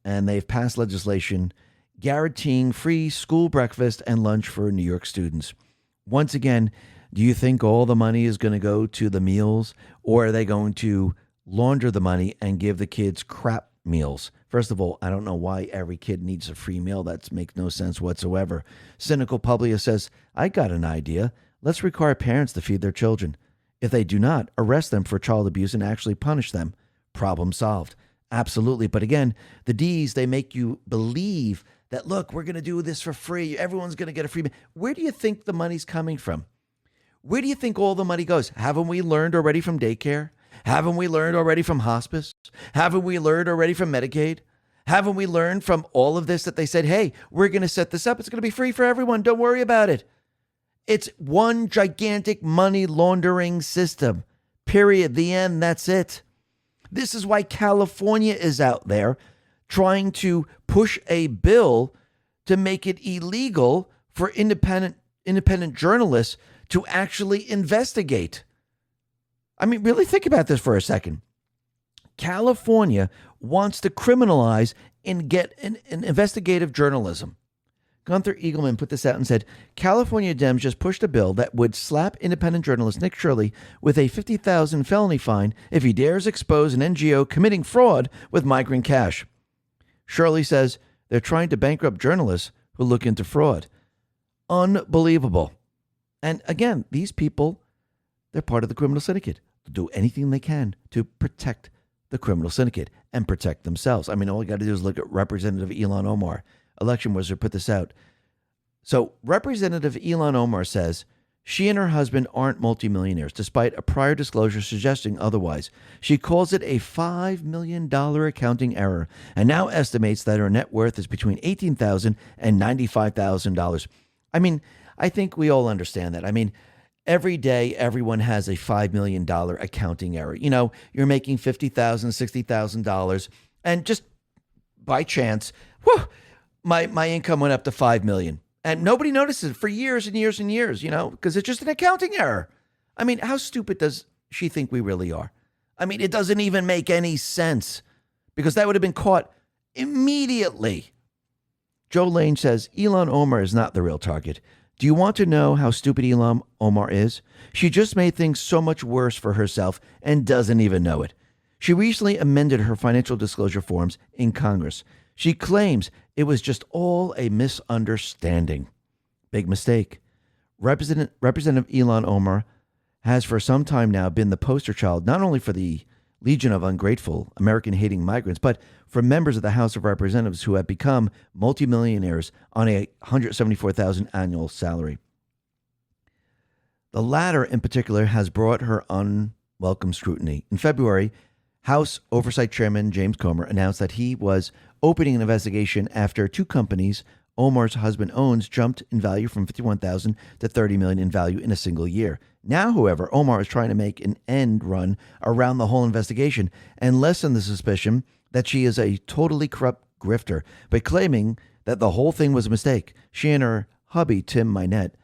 and they've passed legislation guaranteeing free school breakfast and lunch for New York students. Once again, do you think all the money is going to go to the meals, or are they going to launder the money and give the kids crap meals? First of all, I don't know why every kid needs a free meal. That makes no sense whatsoever. Cynical Publius says, I got an idea. Let's require parents to feed their children. If they do not, arrest them for child abuse and actually punish them. Problem solved. Absolutely. But again, the D's, they make you believe that, look, we're going to do this for free. Everyone's going to get a free meal. Where do you think the money's coming from? Where do you think all the money goes? Haven't we learned already from daycare? Haven't we learned already from hospice? Haven't we learned already from Medicaid? Haven't we learned from all of this that they said, hey, we're going to set this up. It's going to be free for everyone. Don't worry about it. It's one gigantic money laundering system. Period. The end. That's it. This is why California is out there trying to push a bill to make it illegal for independent journalists to actually investigate. I mean, really think about this for a second. California wants to criminalize and get an investigative journalism. Gunther Eagleman put this out and said, California Dems just pushed a bill that would slap independent journalist Nick Shirley with a $50,000 felony fine if he dares expose an NGO committing fraud with migrant cash. Shirley says they're trying to bankrupt journalists who look into fraud. Unbelievable. And again, these people, they're part of the criminal syndicate. They'll do anything they can to protect the criminal syndicate and protect themselves. I mean, all you got to do is look at Representative Ilhan Omar. Election Wizard put this out. So Representative Ilhan Omar says she and her husband aren't multimillionaires, despite a prior disclosure suggesting otherwise. She calls it a $5 million accounting error and now estimates that her net worth is between $18,000 and $95,000. I mean, I think we all understand that. I mean, every day, everyone has a $5 million accounting error. You know, you're making $50,000, $60,000, and just by chance, my income went up to $5 million. And nobody notices it for years and years and years, you know, because it's just an accounting error. I mean, how stupid does she think we really are? I mean, it doesn't even make any sense because that would have been caught immediately. Joe Lane says, Ilhan Omar is not the real target. Do you want to know how stupid Ilhan Omar is? She just made things so much worse for herself and doesn't even know it. She recently amended her financial disclosure forms in Congress. She claims it was just all a misunderstanding. Big mistake. Representative Ilhan Omar has for some time now been the poster child not only for the legion of ungrateful, American-hating migrants, but for members of the House of Representatives who have become multimillionaires on a $174,000 annual salary. The latter, in particular, has brought her unwelcome scrutiny. In February, House Oversight Chairman James Comer announced that he was opening an investigation after two companies Omar's husband owns jumped in value from $51,000 to $30 million in value in a single year. Now, however, Omar is trying to make an end run around the whole investigation and lessen the suspicion that she is a totally corrupt grifter by claiming that the whole thing was a mistake. She and her hubby, Tim Minette,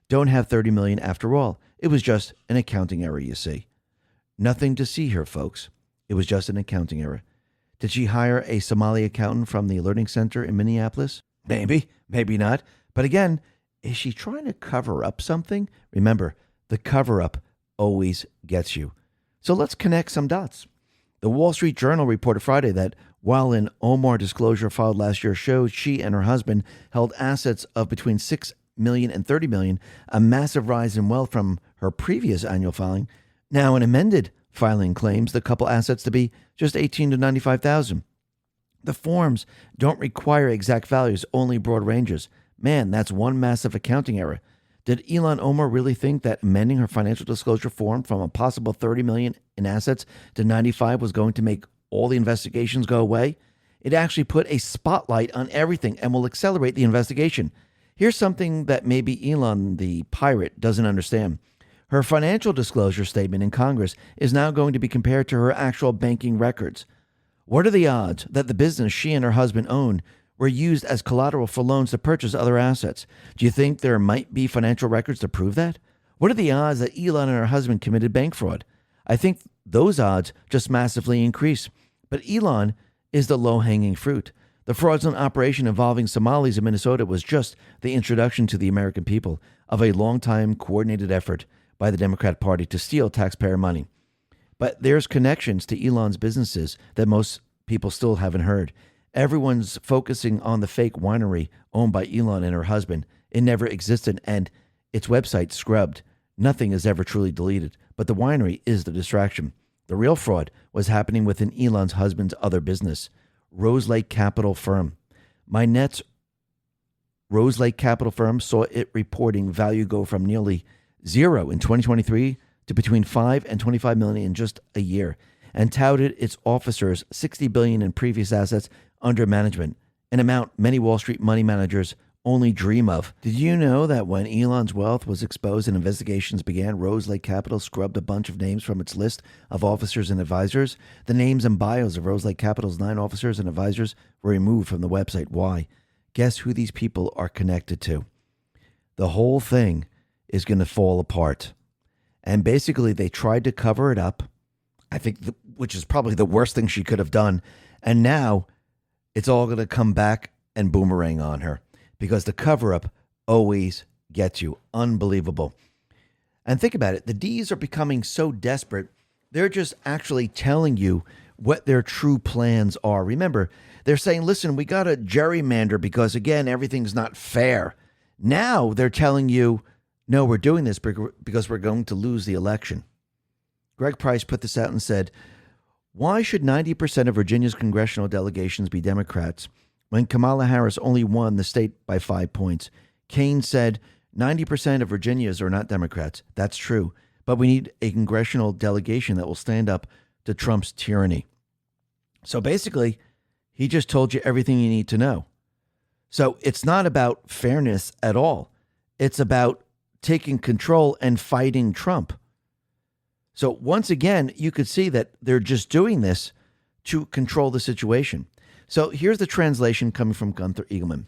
don't have $30 million after all. It was just an accounting error, you see. Nothing to see here, folks. It was just an accounting error. Did she hire a Somali accountant from the alerting center in Minneapolis? Maybe, maybe not. But again, is she trying to cover up something? Remember, the cover-up always gets you. So let's connect some dots. The Wall Street Journal reported Friday that while an Omar disclosure filed last year showed she and her husband held assets of between $6 million and $30 million, a massive rise in wealth from her previous annual filing, now an amended filing claims the couple assets to be just $18,000 to $95,000. The forms don't require exact values, only broad ranges. Man, that's one massive accounting error. Did Ilhan Omar really think that amending her financial disclosure form from a possible $30 million in assets to $95 was going to make all the investigations go away? It actually put a spotlight on everything and will accelerate the investigation. Here's something that maybe Elon, the pirate, doesn't understand. Her financial disclosure statement in Congress is now going to be compared to her actual banking records. What are the odds that the business she and her husband own were used as collateral for loans to purchase other assets? Do you think there might be financial records to prove that? What are the odds that Elon and her husband committed bank fraud? I think those odds just massively increase. But Elon is the low-hanging fruit. The fraudulent operation involving Somalis in Minnesota was just the introduction to the American people of a long-time coordinated effort by the Democrat Party to steal taxpayer money. But there's connections to Elon's businesses that most people still haven't heard. Everyone's focusing on the fake winery owned by Elon and her husband. It never existed, and its website scrubbed. Nothing is ever truly deleted, but the winery is the distraction. The real fraud was happening within Elon's husband's other business, Rose Lake Capital Firm. Minette's Rose Lake Capital Firm saw it reporting value go from nearly zero in 2023 to between $5 and $25 million in just a year, and touted its officers $60 billion in previous assets under management, an amount many Wall Street money managers only dream of. Did you know that when Elon's wealth was exposed and investigations began, Rose Lake Capital scrubbed a bunch of names from its list of officers and advisors? The names and bios of Rose Lake Capital's 9 officers and advisors were removed from the website. Why? Guess who these people are connected to? The whole thing is going to fall apart. And basically, they tried to cover it up, I think, which is probably the worst thing she could have done. And now it's all going to come back and boomerang on her because the cover-up always gets you. Unbelievable. And think about it. The D's are becoming so desperate, they're just actually telling you what their true plans are. Remember, They're saying, listen, we got to gerrymander because, again, everything's not fair. Now they're telling you, no, we're doing this because we're going to lose the election. Greg Price put this out and said, why should 90% of Virginia's congressional delegations be Democrats when Kamala Harris only won the state by 5 points? Kane said 90% of Virginians are not Democrats. That's true. But we need a congressional delegation that will stand up to Trump's tyranny. So basically, he just told you everything you need to know. So it's not about fairness at all. It's about taking control and fighting Trump. So once again, you could see that they're just doing this to control the situation. So here's the translation coming from Gunther Eagleman.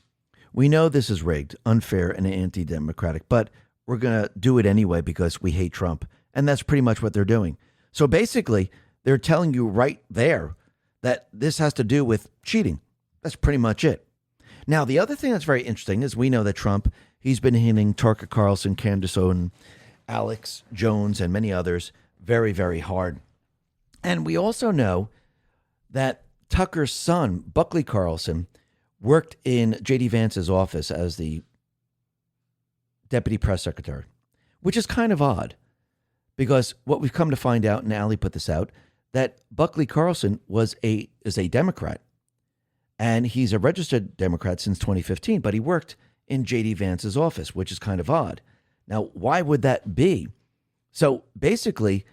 We know this is rigged, unfair, and anti-democratic, but we're going to do it anyway because we hate Trump. And that's pretty much what they're doing. So basically, they're telling you right there that this has to do with cheating. That's pretty much it. Now, the other thing that's very interesting is we know that Trump, he's been hitting Tucker Carlson, Candace Owen, Alex Jones, and many others very, very hard. And we also know that Tucker's son, Buckley Carlson, worked in J.D. Vance's office as the deputy press secretary, which is kind of odd because what we've come to find out, and Ali put this out, that Buckley Carlson is a Democrat, and he's a registered Democrat since 2015, but he worked in J.D. Vance's office, which is kind of odd. Now, why would that be? So basically,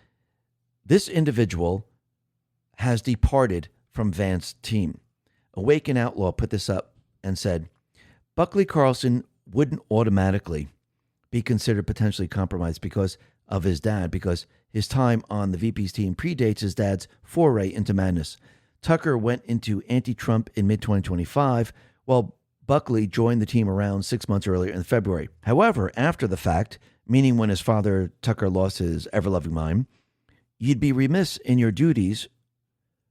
this individual has departed from Vance's team. Awaken Outlaw put this up and said, Buckley Carlson wouldn't automatically be considered potentially compromised because of his dad, because his time on the VP's team predates his dad's foray into madness. Tucker went into anti-Trump in mid-2025, while Buckley joined the team around 6 months earlier in February. However, after the fact, meaning when his father, Tucker, lost his ever-loving mind, you'd be remiss in your duties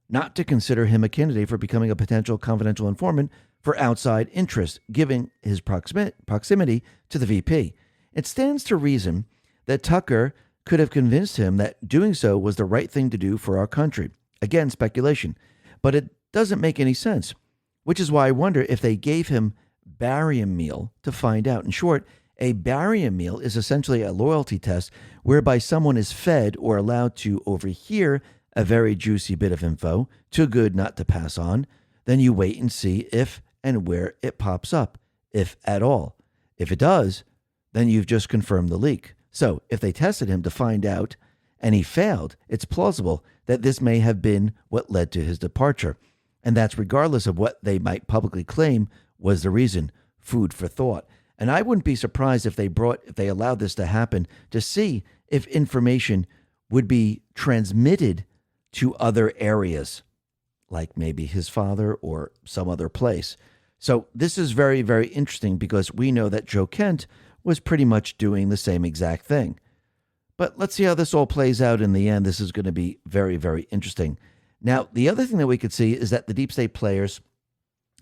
not to consider him a candidate for becoming a potential confidential informant for outside interest, given his proximity to the VP. It stands to reason that Tucker could have convinced him that doing so was the right thing to do for our country. Again, speculation, but it doesn't make any sense, which is why I wonder if they gave him barium meal to find out. In short, a barium meal is essentially a loyalty test whereby someone is fed or allowed to overhear a very juicy bit of info, too good not to pass on. Then you wait and see if and where it pops up, if at all. If it does, then you've just confirmed the leak. So if they tested him to find out and he failed, it's plausible that this may have been what led to his departure. And that's regardless of what they might publicly claim was the reason. Food for thought. And I wouldn't be surprised if they allowed this to happen to see if information would be transmitted to other areas, like maybe his father or some other place. So this is very, very interesting because we know that Joe Kent was pretty much doing the same exact thing. But let's see how this all plays out in the end. This is going to be very, very interesting. Now, the other thing that we could see is that the deep state players,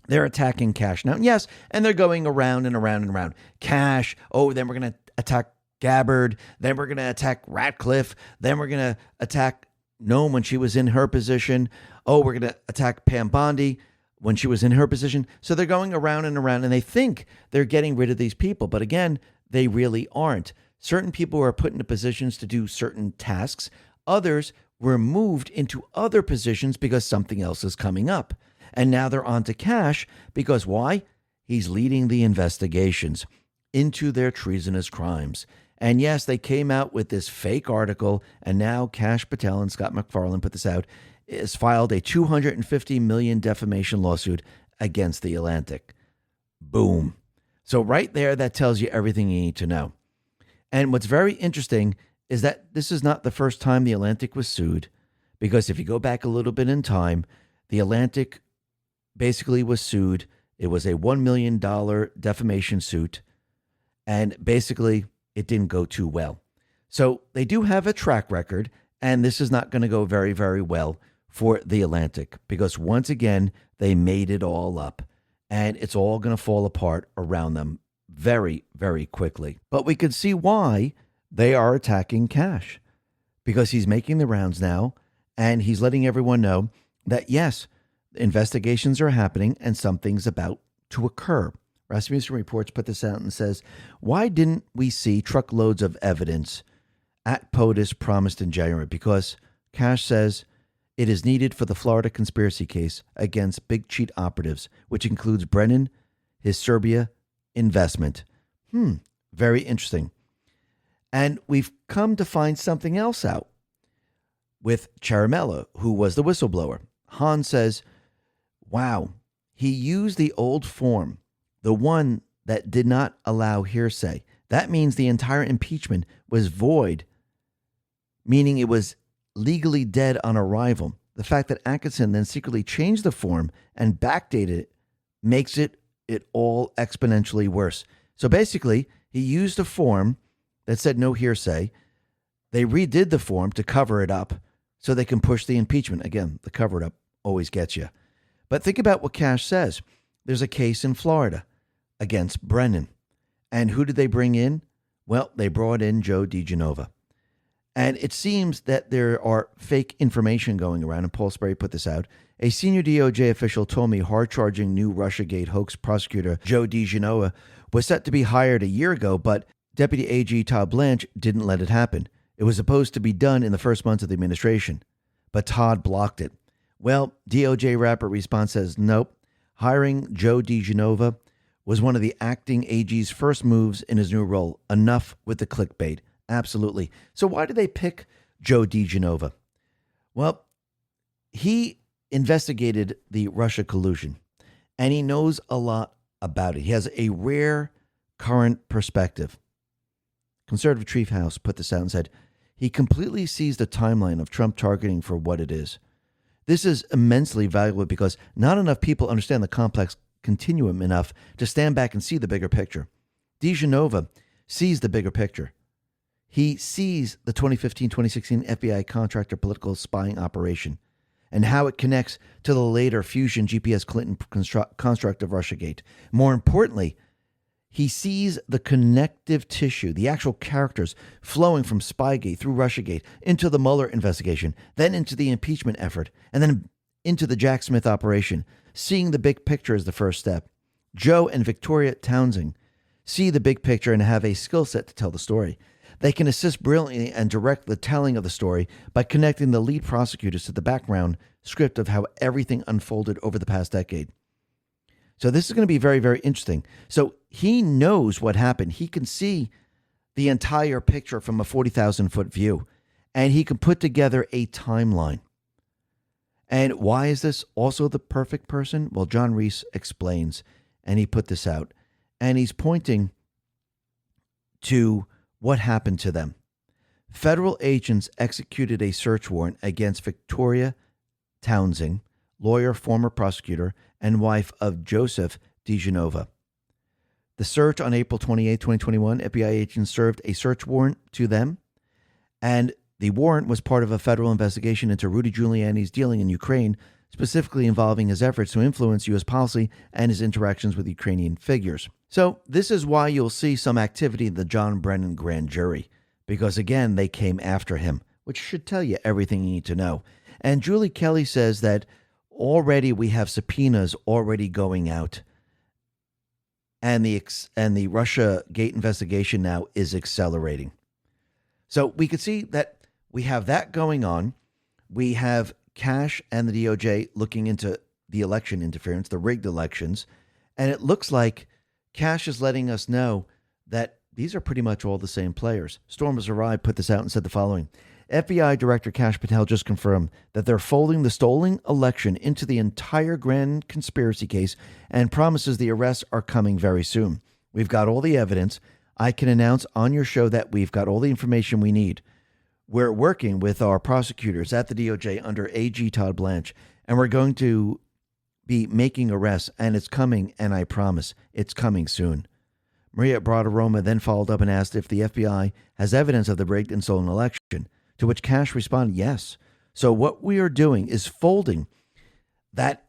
they're attacking Cash now. Yes, and they're going around and around and around. Cash, oh, then we're going to attack Gabbard. Then we're going to attack Ratcliffe. Then we're going to attack Noam when she was in her position. Oh, we're going to attack Pam Bondi when she was in her position. So they're going around and around, and they think they're getting rid of these people. But again, they really aren't. Certain people are put into positions to do certain tasks. Others were moved into other positions because something else is coming up. And now they're on to Cash because why? He's leading the investigations into their treasonous crimes. And yes, they came out with this fake article, and now Cash Patel and Scott McFarlane put this out, has filed a $250 million defamation lawsuit against The Atlantic. Boom. So right there, that tells you everything you need to know. And what's very interesting is that this is not the first time The Atlantic was sued, because if you go back a little bit in time, The Atlantic basically was sued. It was a $1 million defamation suit, and basically it didn't go too well. So they do have a track record, and this is not going to go very, very well for The Atlantic, because once again, they made it all up, and it's all going to fall apart around them very, very quickly. But we can see why they are attacking Cash, because he's making the rounds now, and he's letting everyone know that, yes, Investigations are happening and something's about to occur. Rasmussen Reports put this out and says, why didn't we see truckloads of evidence at POTUS promised in January? Because Cash says it is needed for the Florida conspiracy case against Big Cheat operatives, which includes Brennan, his Serbia investment. Very interesting. And we've come to find something else out with Charamella, who was the whistleblower. Hahn says, wow, he used the old form, the one that did not allow hearsay. That means the entire impeachment was void, meaning it was legally dead on arrival. The fact that Atkinson then secretly changed the form and backdated it makes it all exponentially worse. So basically, he used a form that said no hearsay. They redid the form to cover it up so they can push the impeachment. Again, the cover it up always gets you. But think about what Cash says. There's a case in Florida against Brennan. And who did they bring in? Well, they brought in Joe DiGenova. And it seems that there are fake information going around, and Paul Sperry put this out. A senior DOJ official told me hard-charging new Russiagate hoax prosecutor Joe DiGenova was set to be hired a year ago, but Deputy AG Todd Blanche didn't let it happen. It was supposed to be done in the first months of the administration, but Todd blocked it. Well, DOJ rapid response says nope. Hiring Joe DiGenova was one of the acting AG's first moves in his new role. Enough with the clickbait. Absolutely. So why did they pick Joe DiGenova? Well, he investigated the Russia collusion, and he knows a lot about it. He has a rare current perspective. Conservative Treehouse put this out and said, he completely sees the timeline of Trump targeting for what it is. This is immensely valuable because not enough people understand the complex continuum enough to stand back and see the bigger picture. DiGenova sees the bigger picture. He sees the 2015-2016 FBI contractor political spying operation and how it connects to the later fusion GPS Clinton construct of Russiagate. More importantly, he sees the connective tissue, the actual characters flowing from Spygate through Russiagate into the Mueller investigation, then into the impeachment effort, and then into the Jack Smith operation. Seeing the big picture is the first step. Joe and Victoria Townsend see the big picture and have a skill set to tell the story. They can assist brilliantly and direct the telling of the story by connecting the lead prosecutors to the background script of how everything unfolded over the past decade. So this is going to be very, very interesting. So he knows what happened. He can see the entire picture from a 40,000-foot view, and he can put together a timeline. And why is this also the perfect person? Well, John Reese explains, and he put this out, and he's pointing to what happened to them. Federal agents executed a search warrant against Victoria Townsend, lawyer, former prosecutor, and wife of Joseph DiGenova. The search on April 28, 2021, FBI agents served a search warrant to them, and the warrant was part of a federal investigation into Rudy Giuliani's dealing in Ukraine, specifically involving his efforts to influence U.S. policy and his interactions with Ukrainian figures. So this is why you'll see some activity in the John Brennan grand jury, because again, they came after him, which should tell you everything you need to know. And Julie Kelly says that already we have subpoenas already going out, and the Russia Gate investigation now is accelerating. So we could see that we have that going on. We have Cash and the DOJ looking into the election interference, the rigged elections, and it looks like Cash is letting us know that these are pretty much all the same players. Storm Arai put this out and said the following. FBI Director Kash Patel just confirmed that they're folding the stolen election into the entire grand conspiracy case and promises the arrests are coming very soon. We've got all the evidence. I can announce on your show that we've got all the information we need. We're working with our prosecutors at the DOJ under AG Todd Blanche, and we're going to be making arrests, and it's coming, and I promise it's coming soon. Maria Bradaroma then followed up and asked if the FBI has evidence of the rigged and stolen election, to which Cash responded, yes. So what we are doing is folding that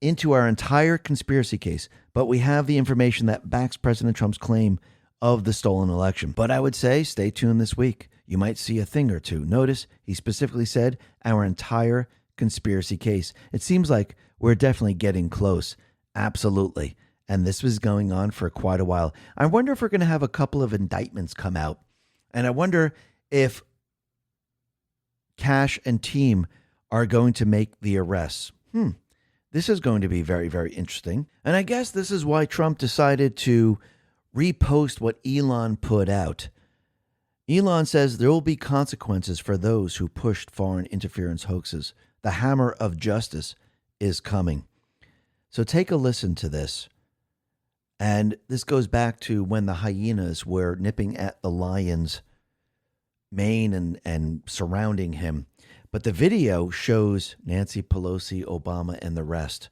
into our entire conspiracy case, but we have the information that backs President Trump's claim of the stolen election. But I would say stay tuned this week. You might see a thing or two. Notice he specifically said our entire conspiracy case. It seems like we're definitely getting close. Absolutely. And this was going on for quite a while. I wonder if we're going to have a couple of indictments come out. And I wonder if Cash and team are going to make the arrests. This is going to be very, very interesting. And I guess this is why Trump decided to repost what Elon put out. Elon says there will be consequences for those who pushed foreign interference hoaxes. The hammer of justice is coming. So take a listen to this. And this goes back to when the hyenas were nipping at the lion's mane and surrounding him. But the video shows Nancy Pelosi, Obama, and the rest.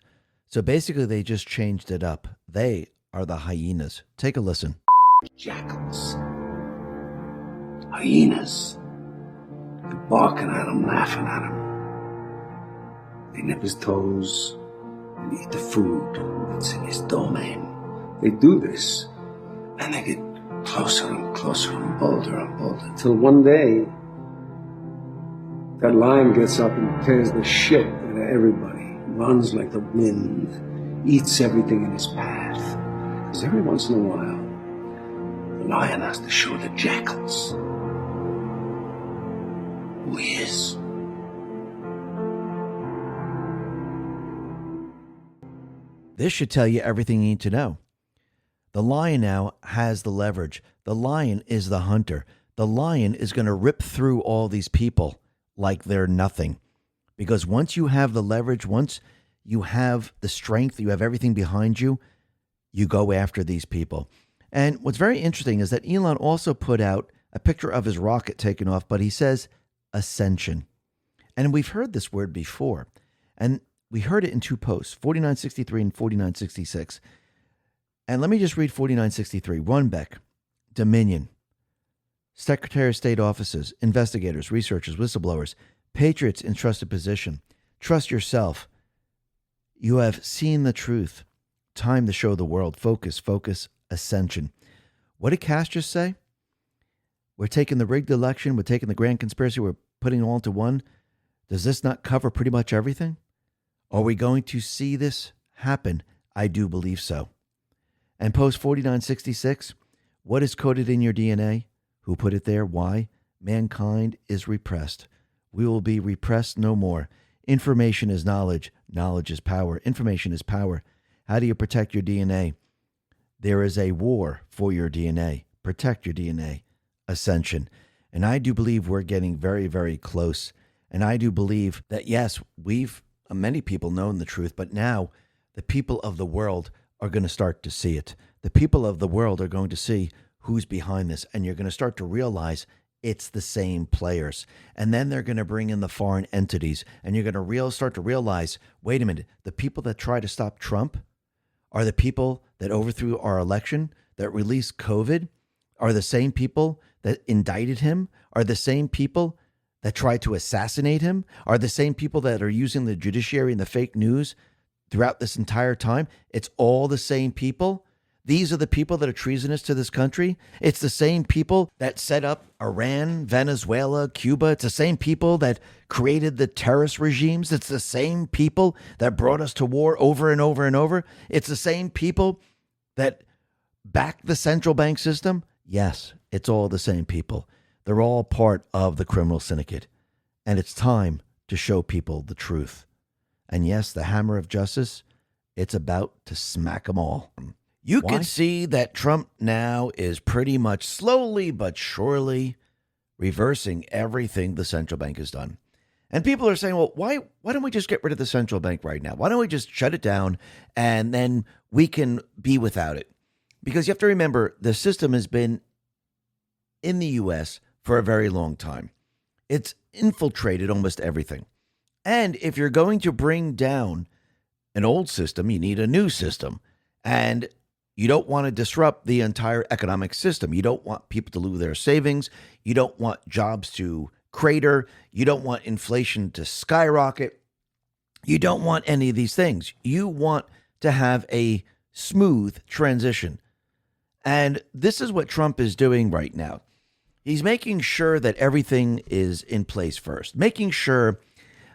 So basically, they just changed it up. They are the hyenas. Take a listen. Jackals. Hyenas. They're barking at him, laughing at him. They nip his toes and eat the food that's in his domain. They do this, and they get closer and closer and bolder, till one day, that lion gets up and tears the shit out of everybody, runs like the wind, eats everything in his path. Because every once in a while, the lion has to show the jackals who he is. This should tell you everything you need to know. The lion now has the leverage. The lion is the hunter. The lion is going to rip through all these people like they're nothing. Because once you have the leverage, once you have the strength, you have everything behind you, you go after these people. And what's very interesting is that Elon also put out a picture of his rocket taking off, but he says ascension. And we've heard this word before. And we heard it in two posts, 4963 and 4966. And let me just read 4963. Runbeck, Dominion, Secretary of State offices, investigators, researchers, whistleblowers, patriots in trusted position. Trust yourself. You have seen the truth. Time to show the world. Focus, ascension. What did Cash just say? We're taking the rigged election. We're taking the grand conspiracy. We're putting it all into one. Does this not cover pretty much everything? Are we going to see this happen? I do believe so. And post 4966, what is coded in your DNA? Who put it there? Why? Mankind is repressed. We will be repressed no more. Information is knowledge. Knowledge is power. Information is power. How do you protect your DNA? There is a war for your DNA. Protect your DNA. Ascension. And I do believe we're getting very, very close. And I do believe that, yes, many people known the truth, but now the people of the world are going to start to see it. The people of the world are going to see who's behind this, and you're going to start to realize it's the same players. And then they're going to bring in the foreign entities, and you're going to start to realize, wait a minute, the people that try to stop Trump are the people that overthrew our election, that released COVID, are the same people that indicted him, are the same people that tried to assassinate him, are the same people that are using the judiciary and the fake news throughout this entire time. It's all the same people. These are the people that are treasonous to this country. It's the same people that set up Iran, Venezuela, Cuba. It's the same people that created the terrorist regimes. It's the same people that brought us to war over and over and over. It's the same people that backed the central bank system. Yes, it's all the same people. They're all part of the criminal syndicate. And it's time to show people the truth. And yes, the hammer of justice, it's about to smack them all. You can see that Trump now is pretty much slowly but surely reversing everything the central bank has done. And people are saying, well, why don't we just get rid of the central bank right now? Why don't we just shut it down and then we can be without it? Because you have to remember, the system has been in the U.S. for a very long time. It's infiltrated almost everything. And if you're going to bring down an old system, you need a new system. And you don't want to disrupt the entire economic system. You don't want people to lose their savings. You don't want jobs to crater. You don't want inflation to skyrocket. You don't want any of these things. You want to have a smooth transition. And this is what Trump is doing right now. He's making sure that everything is in place first, making sure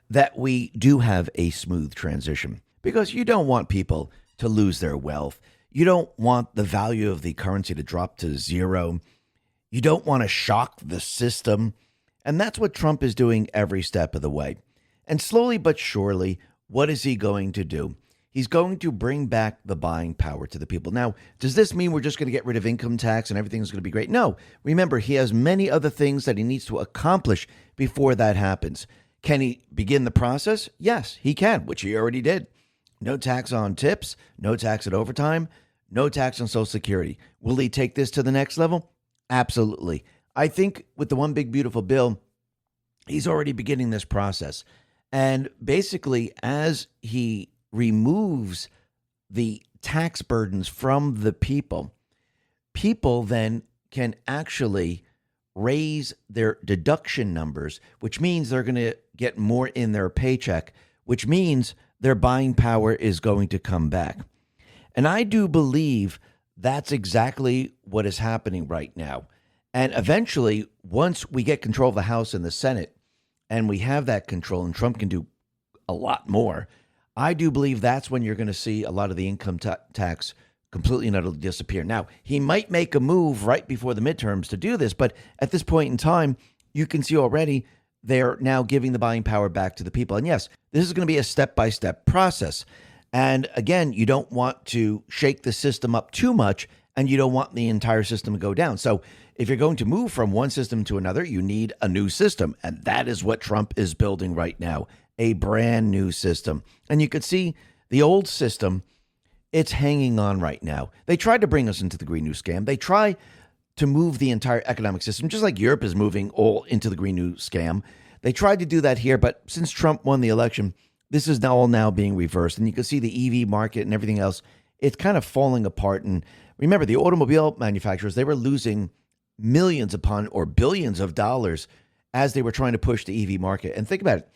that we do have a smooth transition. because you don't want people to lose their wealth. You don't want the value of the currency to drop to zero. You don't want to shock the system. And that's what Trump is doing every step of the way. And slowly but surely, what is he going to do? He's going to bring back the buying power to the people. Now, does this mean we're just going to get rid of income tax and everything's going to be great? No. Remember, he has many other things that he needs to accomplish before that happens. Can he begin the process? Yes, he can, which he already did. No tax on tips, no tax at overtime, no tax on Social Security. Will he take this to the next level? Absolutely. I think with the one big beautiful bill, he's already beginning this process. And basically, as he removes the tax burdens from the people, people then can actually raise their deduction numbers, which means they're going to get more in their paycheck, which means their buying power is going to come back. And I do believe that's exactly what is happening right now. And eventually, once we get control of the House and the Senate, and we have that control, and Trump can do a lot more, I do believe that's when you're going to see a lot of the income tax completely and utterly disappear. Now, he might make a move right before the midterms to do this, but at this point in time, you can see already they're now giving the buying power back to the people. And yes, this is going to be a step-by-step process. And again, you don't want to shake the system up too much, and you don't want the entire system to go down. So if you're going to move from one system to another, you need a new system. And that is what Trump is building right now, a brand new system. And you could see the old system, it's hanging on right now. They tried to bring us into the Green New Scam. They try to move the entire economic system, just like Europe is moving all into the Green New Scam. They tried to do that here, but since Trump won the election, this is now being reversed. And you can see the EV market and everything else, it's kind of falling apart. And remember, the automobile manufacturers, they were losing millions upon or billions of dollars as they were trying to push the EV market. And think about it.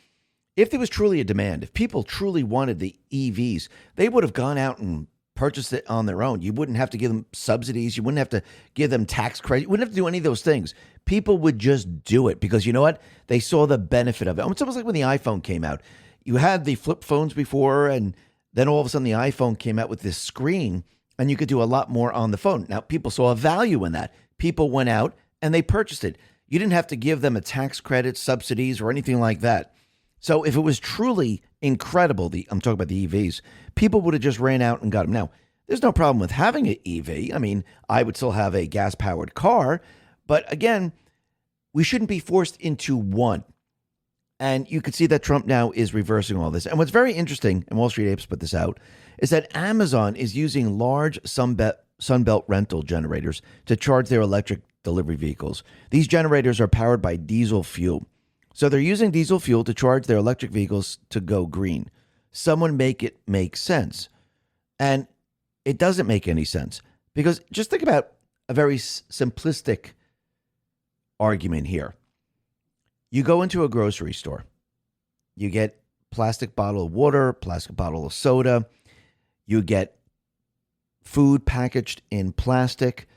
If there was truly a demand, if people truly wanted the EVs, they would have gone out and purchased it on their own. You wouldn't have to give them subsidies. You wouldn't have to give them tax credit. You wouldn't have to do any of those things. People would just do it because you know what? They saw the benefit of it. It's almost like when the iPhone came out. You had the flip phones before, and then all of a sudden the iPhone came out with this screen, and you could do a lot more on the phone. Now, people saw a value in that. People went out and they purchased it. You didn't have to give them a tax credit, subsidies, or anything like that. So if it was truly incredible, I'm talking about the EVs, people would have just ran out and got them. Now, there's no problem with having an EV. I mean, I would still have a gas-powered car. But again, we shouldn't be forced into one. And you can see that Trump now is reversing all this. And what's very interesting, and Wall Street Apes put this out, is that Amazon is using large Sunbelt rental generators to charge their electric delivery vehicles. These generators are powered by diesel fuel. So they're using diesel fuel to charge their electric vehicles to go green. Someone make it make sense. And it doesn't make any sense because just think about a very simplistic argument here. You go into a grocery store, you get plastic bottle of water, plastic bottle of soda, you get food packaged in plastic,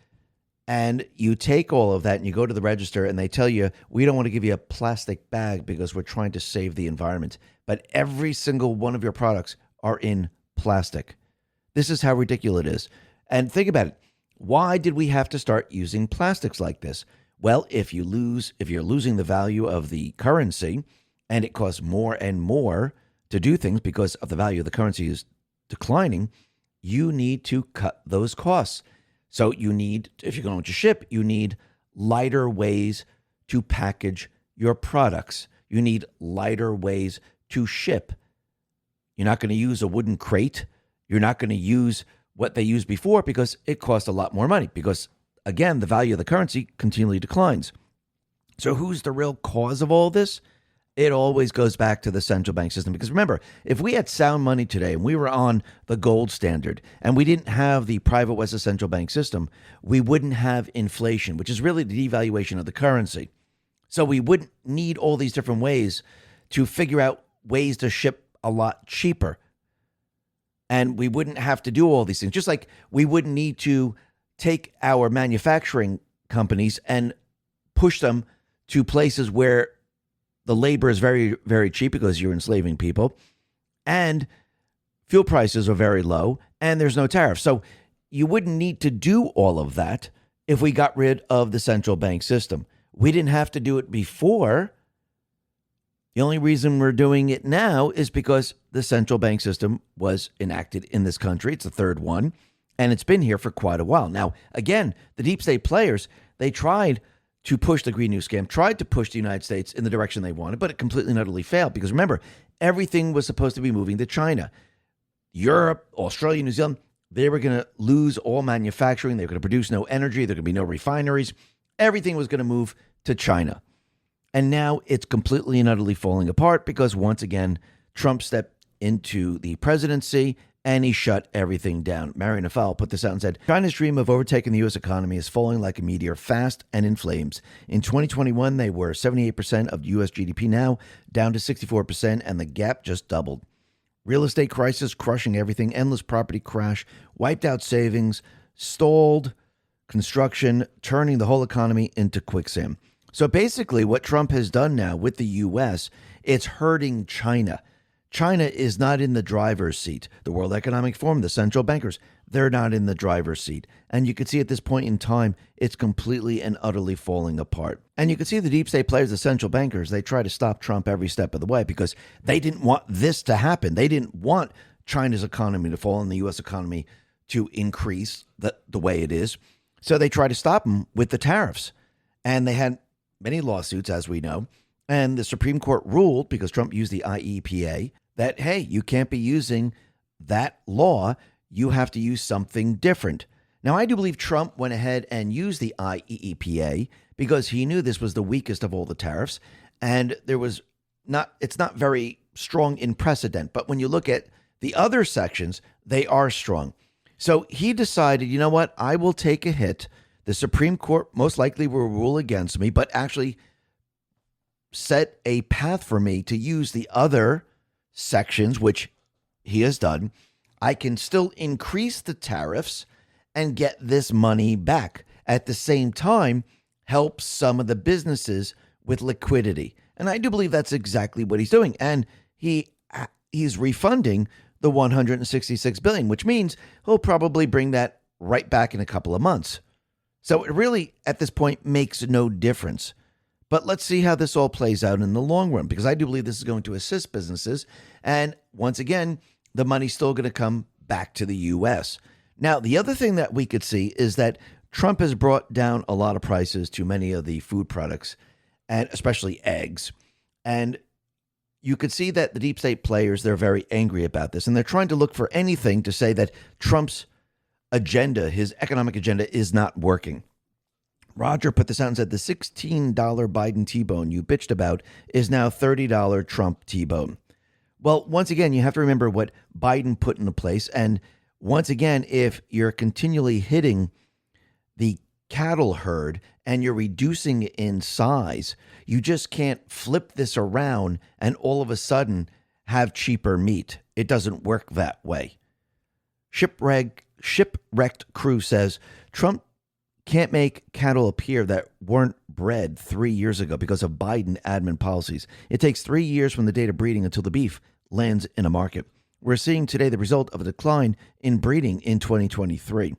and you take all of that and you go to the register and they tell you, we don't want to give you a plastic bag because we're trying to save the environment. But every single one of your products are in plastic. This is how ridiculous it is. And think about it. Why did we have to start using plastics like this? Well, if you're losing the value of the currency and it costs more and more to do things because of the value of the currency is declining, you need to cut those costs. So you need, if you're going to ship, you need lighter ways to package your products. You need lighter ways to ship. You're not going to use a wooden crate. You're not going to use what they used before because it costs a lot more money because, again, the value of the currency continually declines. So who's the real cause of all this? It always goes back to the central bank system. Because remember, if we had sound money today and we were on the gold standard and we didn't have the private West central bank system, we wouldn't have inflation, which is really the devaluation of the currency. So we wouldn't need all these different ways to figure out ways to ship a lot cheaper. And we wouldn't have to do all these things. Just like we wouldn't need to take our manufacturing companies and push them to places where the labor is very, very cheap because you're enslaving people. And fuel prices are very low, and there's no tariff. So you wouldn't need to do all of that if we got rid of the central bank system. We didn't have to do it before. The only reason we're doing it now is because the central bank system was enacted in this country. It's the third one, and it's been here for quite a while. Now, again, the deep state players, they tried to push the Green New scam, tried to push the United States in the direction they wanted, but it completely and utterly failed because remember, everything was supposed to be moving to China. Europe, Australia, New Zealand, they were going to lose all manufacturing. They were going to produce no energy. There could be no refineries. Everything was going to move to China. And now it's completely and utterly falling apart because once again, Trump stepped into the presidency and he shut everything down. Mariana Fowle put this out and said, China's dream of overtaking the U.S. economy is falling like a meteor, fast and in flames. In 2021, they were 78% of U.S. GDP, now down to 64%, and the gap just doubled. Real estate crisis crushing everything, endless property crash, wiped out savings, stalled construction, turning the whole economy into quicksand. So basically what Trump has done now with the U.S., it's hurting China. China is not in the driver's seat. The World Economic Forum, the central bankers, they're not in the driver's seat. And you can see at this point in time, it's completely and utterly falling apart. And you can see the deep state players, the central bankers, they try to stop Trump every step of the way because they didn't want this to happen. They didn't want China's economy to fall and the U.S. economy to increase the way it is. So they tried to stop him with the tariffs. And they had many lawsuits, as we know. And the Supreme Court ruled, because Trump used the IEPA, that, hey, you can't be using that law. You have to use something different. Now, I do believe Trump went ahead and used the IEPA because he knew this was the weakest of all the tariffs. And it's not very strong in precedent. But when you look at the other sections, they are strong. So he decided, you know what, I will take a hit. The Supreme Court most likely will rule against me, but actually set a path for me to use the other sections, which he has done. I can still increase the tariffs and get this money back. At the same time, help some of the businesses with liquidity. And I do believe that's exactly what he's doing. And he's refunding the $166 billion, which means he'll probably bring that right back in a couple of months. So it really, at this point, makes no difference. But let's see how this all plays out in the long run, because I do believe this is going to assist businesses. And once again, the money's still going to come back to the U.S. Now, the other thing that we could see is that Trump has brought down a lot of prices to many of the food products, and especially eggs. And you could see that the deep state players, they're very angry about this. And they're trying to look for anything to say that Trump's agenda, his economic agenda, is not working. Roger put this out and said the $16 Biden T-bone you bitched about is now $30 Trump T-bone. Well, once again, you have to remember what Biden put into place. And once again, if you're continually hitting the cattle herd and you're reducing in size, you just can't flip this around and all of a sudden have cheaper meat. It doesn't work that way. Shipwrecked Crew says Trump can't make cattle appear that weren't bred 3 years ago because of Biden admin policies. It takes 3 years from the date of breeding until the beef lands in a market. We're seeing today the result of a decline in breeding in 2023.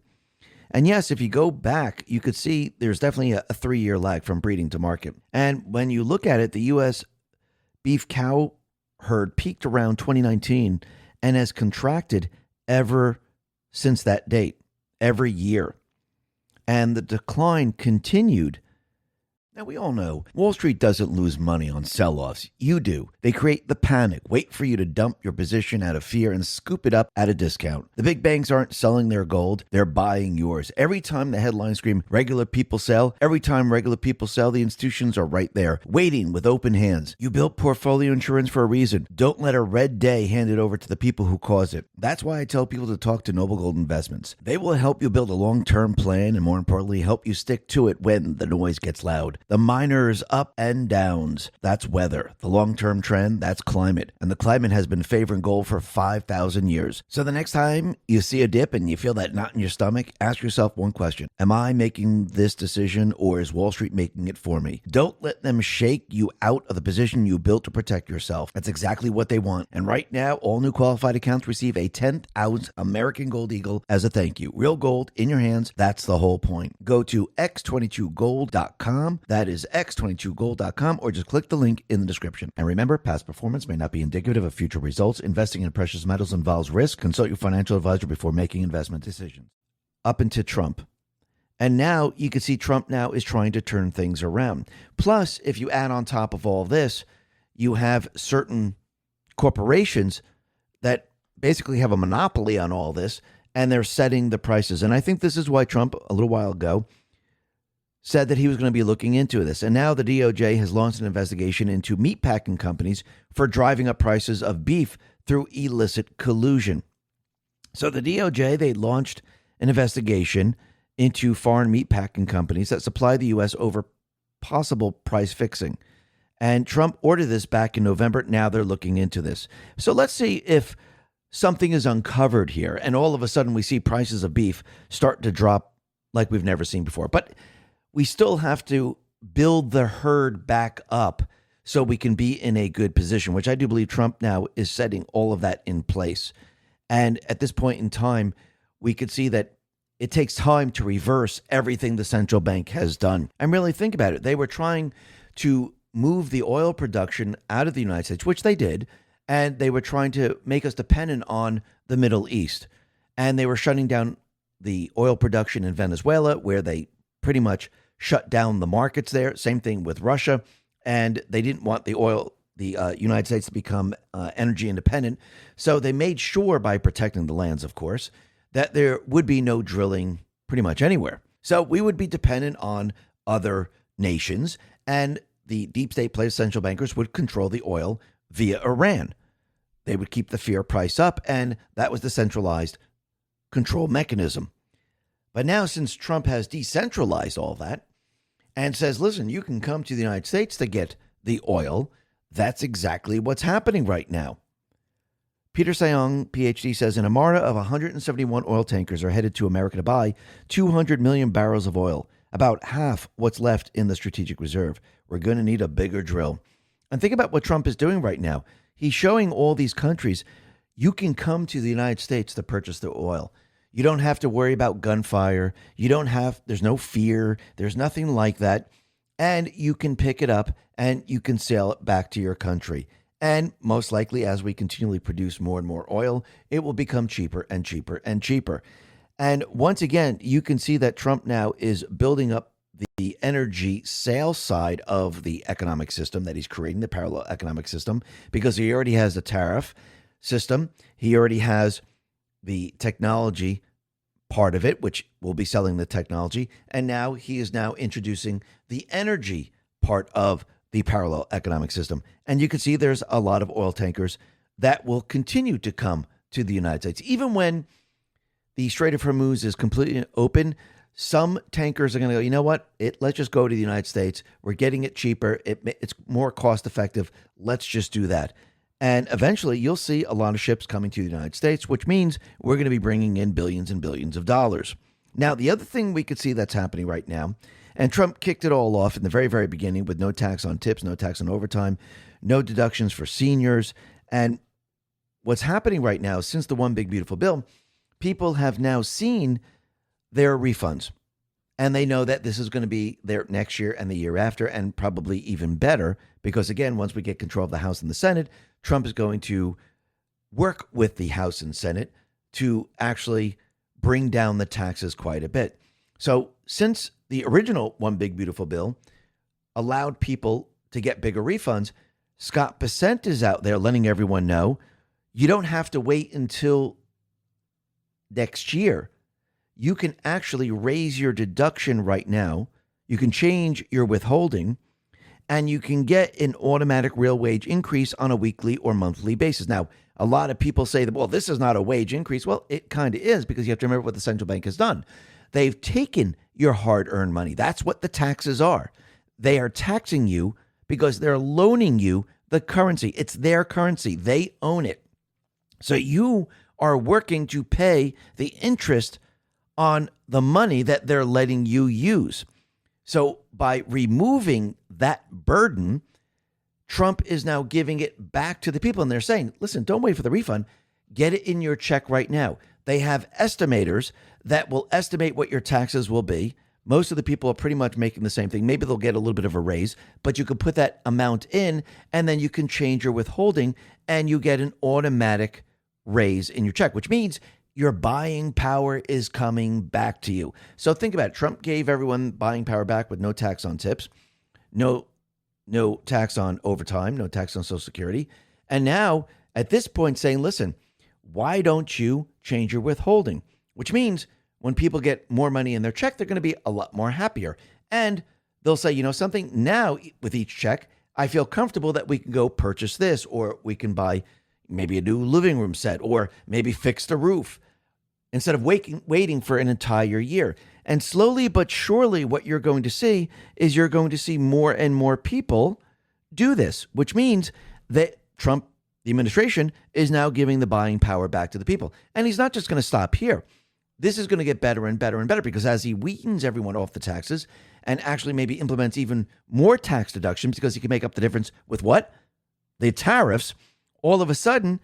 And yes, if you go back, you could see there's definitely a 3-year lag from breeding to market. And when you look at it, the U.S. beef cow herd peaked around 2019 and has contracted ever since that date, every year. And the decline continued. Now, we all know Wall Street doesn't lose money on sell-offs. You do. They create the panic, wait for you to dump your position out of fear and scoop it up at a discount. The big banks aren't selling their gold. They're buying yours. Every time the headlines scream, regular people sell, every time regular people sell, the institutions are right there, waiting with open hands. You built portfolio insurance for a reason. Don't let a red day hand it over to the people who cause it. That's why I tell people to talk to Noble Gold Investments. They will help you build a long-term plan and, more importantly, help you stick to it when the noise gets loud. The minors' up and downs, that's weather. The long-term trend, that's climate. And the climate has been favoring gold for 5,000 years. So the next time you see a dip and you feel that knot in your stomach, ask yourself one question. Am I making this decision, or is Wall Street making it for me? Don't let them shake you out of the position you built to protect yourself. That's exactly what they want. And right now, all new qualified accounts receive a 10th ounce American Gold Eagle as a thank you. Real gold in your hands. That's the whole point. Go to x22gold.com. That is x22gold.com, or just click the link in the description. And remember, past performance may not be indicative of future results. Investing in precious metals involves risk. Consult your financial advisor before making investment decisions. Up into Trump. And now you can see Trump now is trying to turn things around. Plus, if you add on top of all this, you have certain corporations that basically have a monopoly on all this, and they're setting the prices. And I think this is why Trump, a little while ago, said that he was going to be looking into this. And now the DOJ has launched an investigation into meatpacking companies for driving up prices of beef through illicit collusion. So the DOJ, they launched an investigation into foreign meatpacking companies that supply the U.S. over possible price fixing. And Trump ordered this back in November. Now they're looking into this. So let's see if something is uncovered here, and all of a sudden we see prices of beef start to drop like we've never seen before. But we still have to build the herd back up so we can be in a good position, which I do believe Trump now is setting all of that in place. And at this point in time, we could see that it takes time to reverse everything the central bank has done. And really think about it. They were trying to move the oil production out of the United States, which they did, and they were trying to make us dependent on the Middle East. And they were shutting down the oil production in Venezuela, where they pretty much shut down the markets there. Same thing with Russia. And they didn't want the United States to become energy independent. So they made sure, by protecting the lands, of course, that there would be no drilling pretty much anywhere. So we would be dependent on other nations, and the deep state players, central bankers, would control the oil via Iran. They would keep the fear price up, and that was the centralized control mechanism. But now, since Trump has decentralized all that and says, listen, you can come to the United States to get the oil, that's exactly what's happening right now. Peter Sayong, PhD, says an armada of 171 oil tankers are headed to America to buy 200 million barrels of oil, about half what's left in the strategic reserve. We're going to need a bigger drill. And think about what Trump is doing right now. He's showing all these countries, you can come to the United States to purchase the oil. You don't have to worry about gunfire. There's no fear. There's nothing like that. And you can pick it up and you can sail it back to your country. And most likely, as we continually produce more and more oil, it will become cheaper and cheaper and cheaper. And once again, you can see that Trump now is building up the energy sales side of the economic system that he's creating, the parallel economic system, because he already has the tariff system. He already has the technology part of it, which will be selling the technology. And now he is now introducing the energy part of the parallel economic system. And you can see there's a lot of oil tankers that will continue to come to the United States. Even when the Strait of Hormuz is completely open, some tankers are going to go, you know what? Let's just go to the United States. We're getting it cheaper. It's more cost effective. Let's just do that. And eventually you'll see a lot of ships coming to the United States, which means we're going to be bringing in billions and billions of dollars. Now, the other thing we could see that's happening right now, and Trump kicked it all off in the very, very beginning with no tax on tips, no tax on overtime, no deductions for seniors. And what's happening right now, since the One Big Beautiful Bill, people have now seen their refunds. And they know that this is going to be there next year and the year after, and probably even better, because again, once we get control of the House and the Senate, Trump is going to work with the House and Senate to actually bring down the taxes quite a bit. So since the original One Big Beautiful Bill allowed people to get bigger refunds, Scott Bessent is out there letting everyone know you don't have to wait until next year. You can actually raise your deduction right now. You can change your withholding, and you can get an automatic real wage increase on a weekly or monthly basis. Now, a lot of people say that, well, this is not a wage increase. Well, it kind of is, because you have to remember what the central bank has done. They've taken your hard-earned money. That's what the taxes are. they are taxing you because they're loaning you the currency. It's their currency. They own it. So you are working to pay the interest on the money that they're letting you use. So by removing that burden, Trump is now giving it back to the people. And they're saying, listen, don't wait for the refund. Get it in your check right now. They have estimators that will estimate what your taxes will be. Most of the people are pretty much making the same thing. Maybe they'll get a little bit of a raise, but you can put that amount in and then you can change your withholding and you get an automatic raise in your check, which means your buying power is coming back to you. So think about it. Trump gave everyone buying power back with no tax on tips, no tax on overtime, no tax on Social Security. And now at this point saying, listen, why don't you change your withholding? Which means when people get more money in their check, they're going to be a lot more happier. And they'll say, you know something, now with each check, I feel comfortable that we can go purchase this, or we can buy maybe a new living room set, or maybe fix the roof instead of waiting for an entire year. And slowly but surely, what you're going to see is you're going to see more and more people do this, which means that Trump, the administration, is now giving the buying power back to the people. And he's not just going to stop here. This is going to get better and better and better, because as he weans everyone off the taxes and actually maybe implements even more tax deductions, because he can make up the difference with what? The tariffs. All of a sudden,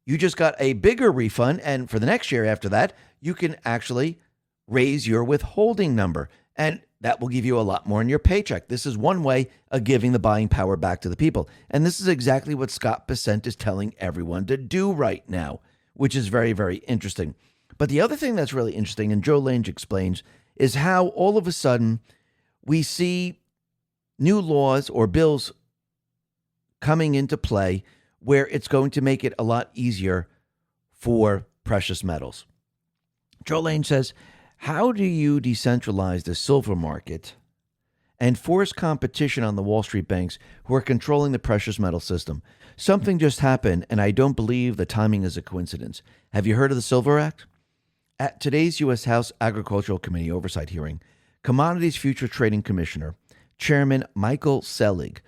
you just got a bigger refund. And for the next year after that, you can actually raise your withholding number. And that will give you a lot more in your paycheck. This is one way of giving the buying power back to the people. And this is exactly what Scott Bessent is telling everyone to do right now, which is very, very interesting. But the other thing that's really interesting, and Joe Lange explains, is how all of a sudden we see new laws or bills coming into play where it's going to make it a lot easier for precious metals. Joe Lange says, how do you decentralize the silver market and force competition on the Wall Street banks who are controlling the precious metal system? Something just happened, and I don't believe the timing is a coincidence. Have you heard of the Silver Act? At today's U.S. House Agricultural Committee oversight hearing, Commodities Future Trading Commissioner Chairman Michael Selig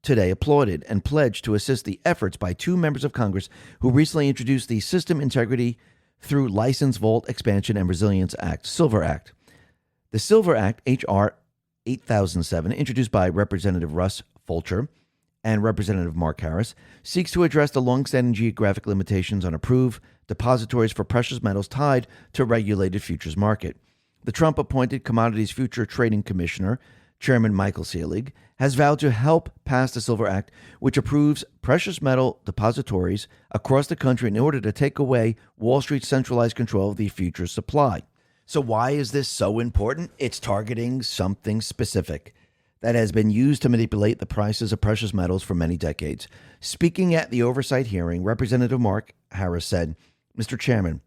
today applauded and pledged to assist the efforts by two members of Congress who recently introduced the System Integrity through License Vault Expansion and Resilience Act, Silver Act. The Silver Act, H.R. 8007, introduced by Representative Russ Fulcher and Representative Mark Harris, seeks to address the longstanding geographic limitations on approved depositories for precious metals tied to regulated futures market. The Trump-appointed Commodities Future Trading Commissioner, Chairman Michael Selig, has vowed to help pass the Silver Act, which approves precious metal depositories across the country in order to take away Wall Street's centralized control of the futures supply. So why is this so important? It's targeting something specific that has been used to manipulate the prices of precious metals for many decades. Speaking at the oversight hearing, Representative Mark Harris said, Mr. Chairman,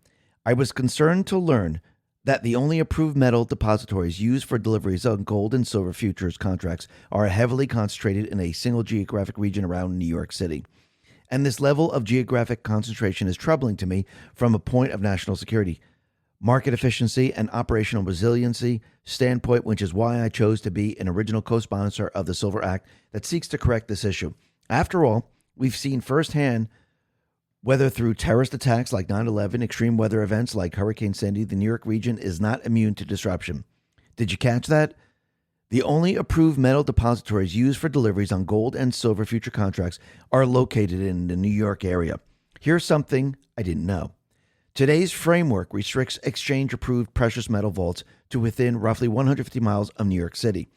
I was concerned to learn that the only approved metal depositories used for deliveries of gold and silver futures contracts are heavily concentrated in a single geographic region around New York City. And this level of geographic concentration is troubling to me from a point of national security, market efficiency, and operational resiliency standpoint, which is why I chose to be an original co-sponsor of the Silver Act that seeks to correct this issue. After all, we've seen firsthand, whether through terrorist attacks like 9/11, extreme weather events like Hurricane Sandy, the New York region is not immune to disruption. Did you catch that? The only approved metal depositories used for deliveries on gold and silver future contracts are located in the New York area. Here's something I didn't know. Today's framework restricts exchange-approved precious metal vaults to within roughly 150 miles of New York City.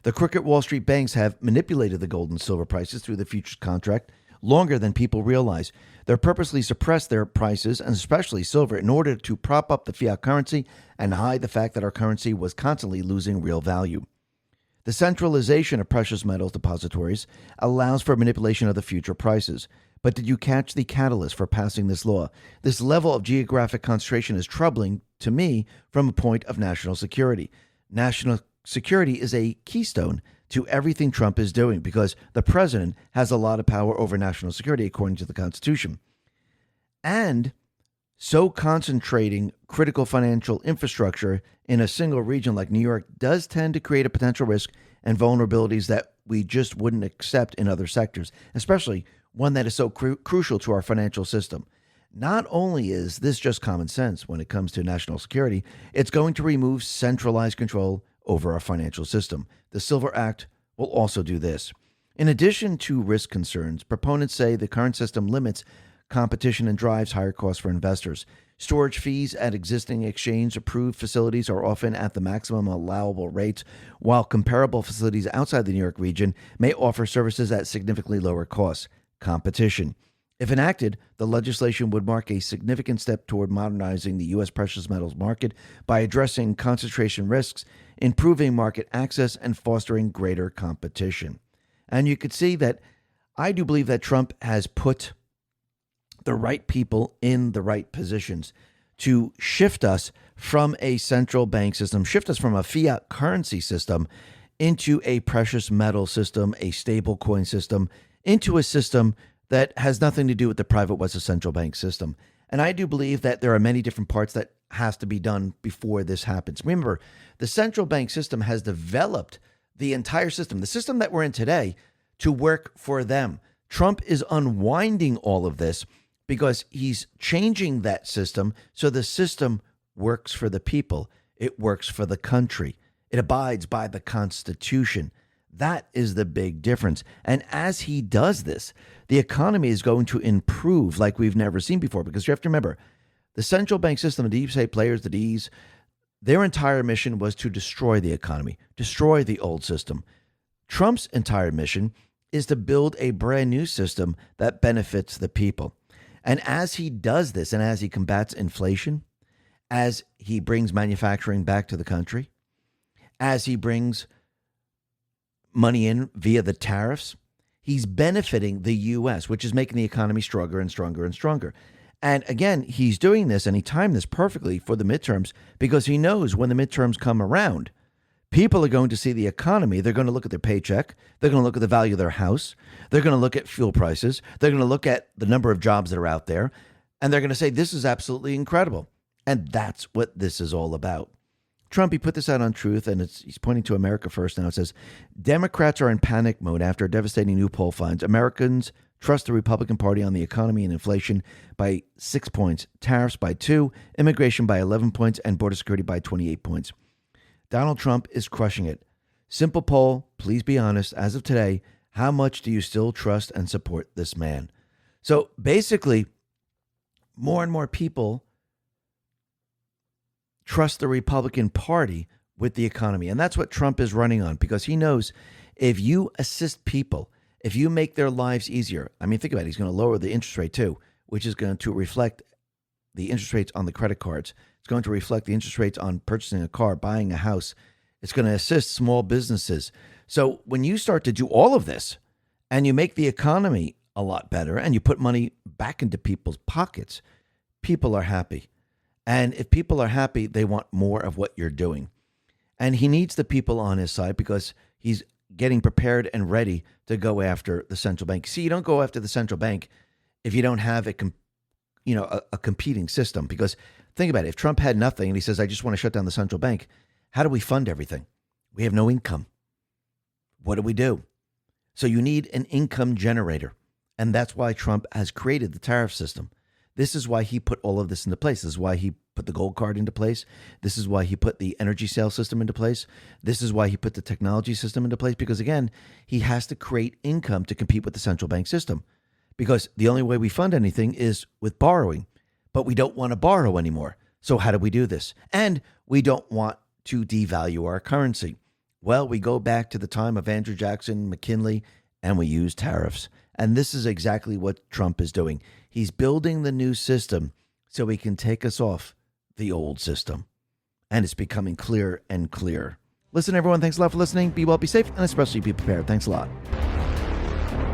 The crooked Wall Street banks have manipulated the gold and silver prices through the futures contract longer than people realize. They're purposely suppressed their prices, and especially silver, in order to prop up the fiat currency and hide the fact that our currency was constantly losing real value. The centralization of precious metals depositories allows for manipulation of the future prices. But did you catch the catalyst for passing this law? This level of geographic concentration is troubling to me from a point of national security. National security is a keystone to everything Trump is doing because the president has a lot of power over national security according to the Constitution. And so concentrating critical financial infrastructure in a single region like New York does tend to create a potential risk and vulnerabilities that we just wouldn't accept in other sectors, especially one that is so crucial to our financial system. Not only is this just common sense when it comes to national security, it's going to remove centralized control over our financial system. The Silver Act will also do this. In addition to risk concerns, proponents say the current system limits competition and drives higher costs for investors. Storage fees at existing exchange-approved facilities are often at the maximum allowable rates, while comparable facilities outside the New York region may offer services at significantly lower costs. Competition. If enacted, the legislation would mark a significant step toward modernizing the U.S. precious metals market by addressing concentration risks, improving market access, and fostering greater competition. And you could see that I do believe that Trump has put the right people in the right positions to shift us from a central bank system, shift us from a fiat currency system into a precious metal system, a stable coin system, into a system that has nothing to do with the private was a central bank system. And I do believe that there are many different parts that has to be done before this happens. Remember, the central bank system has developed the entire system, the system that we're in today, to work for them. Trump is unwinding all of this because he's changing that system so the system works for the people. It works for the country. It abides by the Constitution. That is the big difference. And as he does this, the economy is going to improve like we've never seen before, because you have to remember, the central bank system, the deep state players, the Ds, their entire mission was to destroy the economy, destroy the old system. Trump's entire mission is to build a brand new system that benefits the people. And as he does this, and as he combats inflation, as he brings manufacturing back to the country, as he brings money in via the tariffs, he's benefiting the U.S., which is making the economy stronger and stronger and stronger. And again, he's doing this, and he timed this perfectly for the midterms because he knows when the midterms come around, people are going to see the economy. They're going to look at their paycheck. They're going to look at the value of their house. They're going to look at fuel prices. They're going to look at the number of jobs that are out there, and they're going to say, this is absolutely incredible. And that's what this is all about. Trump, he put this out on Truth, and he's pointing to America First now. It says, Democrats are in panic mode after a devastating new poll finds Americans trust the Republican Party on the economy and inflation by 6 points, tariffs by 2, immigration by 11 points, and border security by 28 points. Donald Trump is crushing it. Simple poll, please be honest. As of today, how much do you still trust and support this man? So basically, more and more people trust the Republican Party with the economy. And that's what Trump is running on, because he knows if you assist people, if you make their lives easier, I mean, think about it. He's going to lower the interest rate too, which is going to reflect the interest rates on the credit cards. It's going to reflect the interest rates on purchasing a car, buying a house. It's going to assist small businesses. So when you start to do all of this and you make the economy a lot better and you put money back into people's pockets, people are happy. And if people are happy, they want more of what you're doing. And he needs the people on his side because he's getting prepared and ready to go after the central bank. See, you don't go after the central bank if you don't have a competing system. Because think about it. If Trump had nothing and he says, I just want to shut down the central bank, how do we fund everything? We have no income. What do we do? So you need an income generator. And that's why Trump has created the tariff system. This is why he put all of this into place. This is why he put the gold card into place. This is why he put the energy sales system into place. This is why he put the technology system into place. Because again, he has to create income to compete with the central bank system. Because the only way we fund anything is with borrowing. But we don't want to borrow anymore. So how do we do this? And we don't want to devalue our currency. Well, we go back to the time of Andrew Jackson, McKinley, and we use tariffs. And this is exactly what Trump is doing. He's building the new system so he can take us off the old system. And it's becoming clearer and clearer. Listen, everyone, thanks a lot for listening. Be well, be safe, and especially be prepared. Thanks a lot.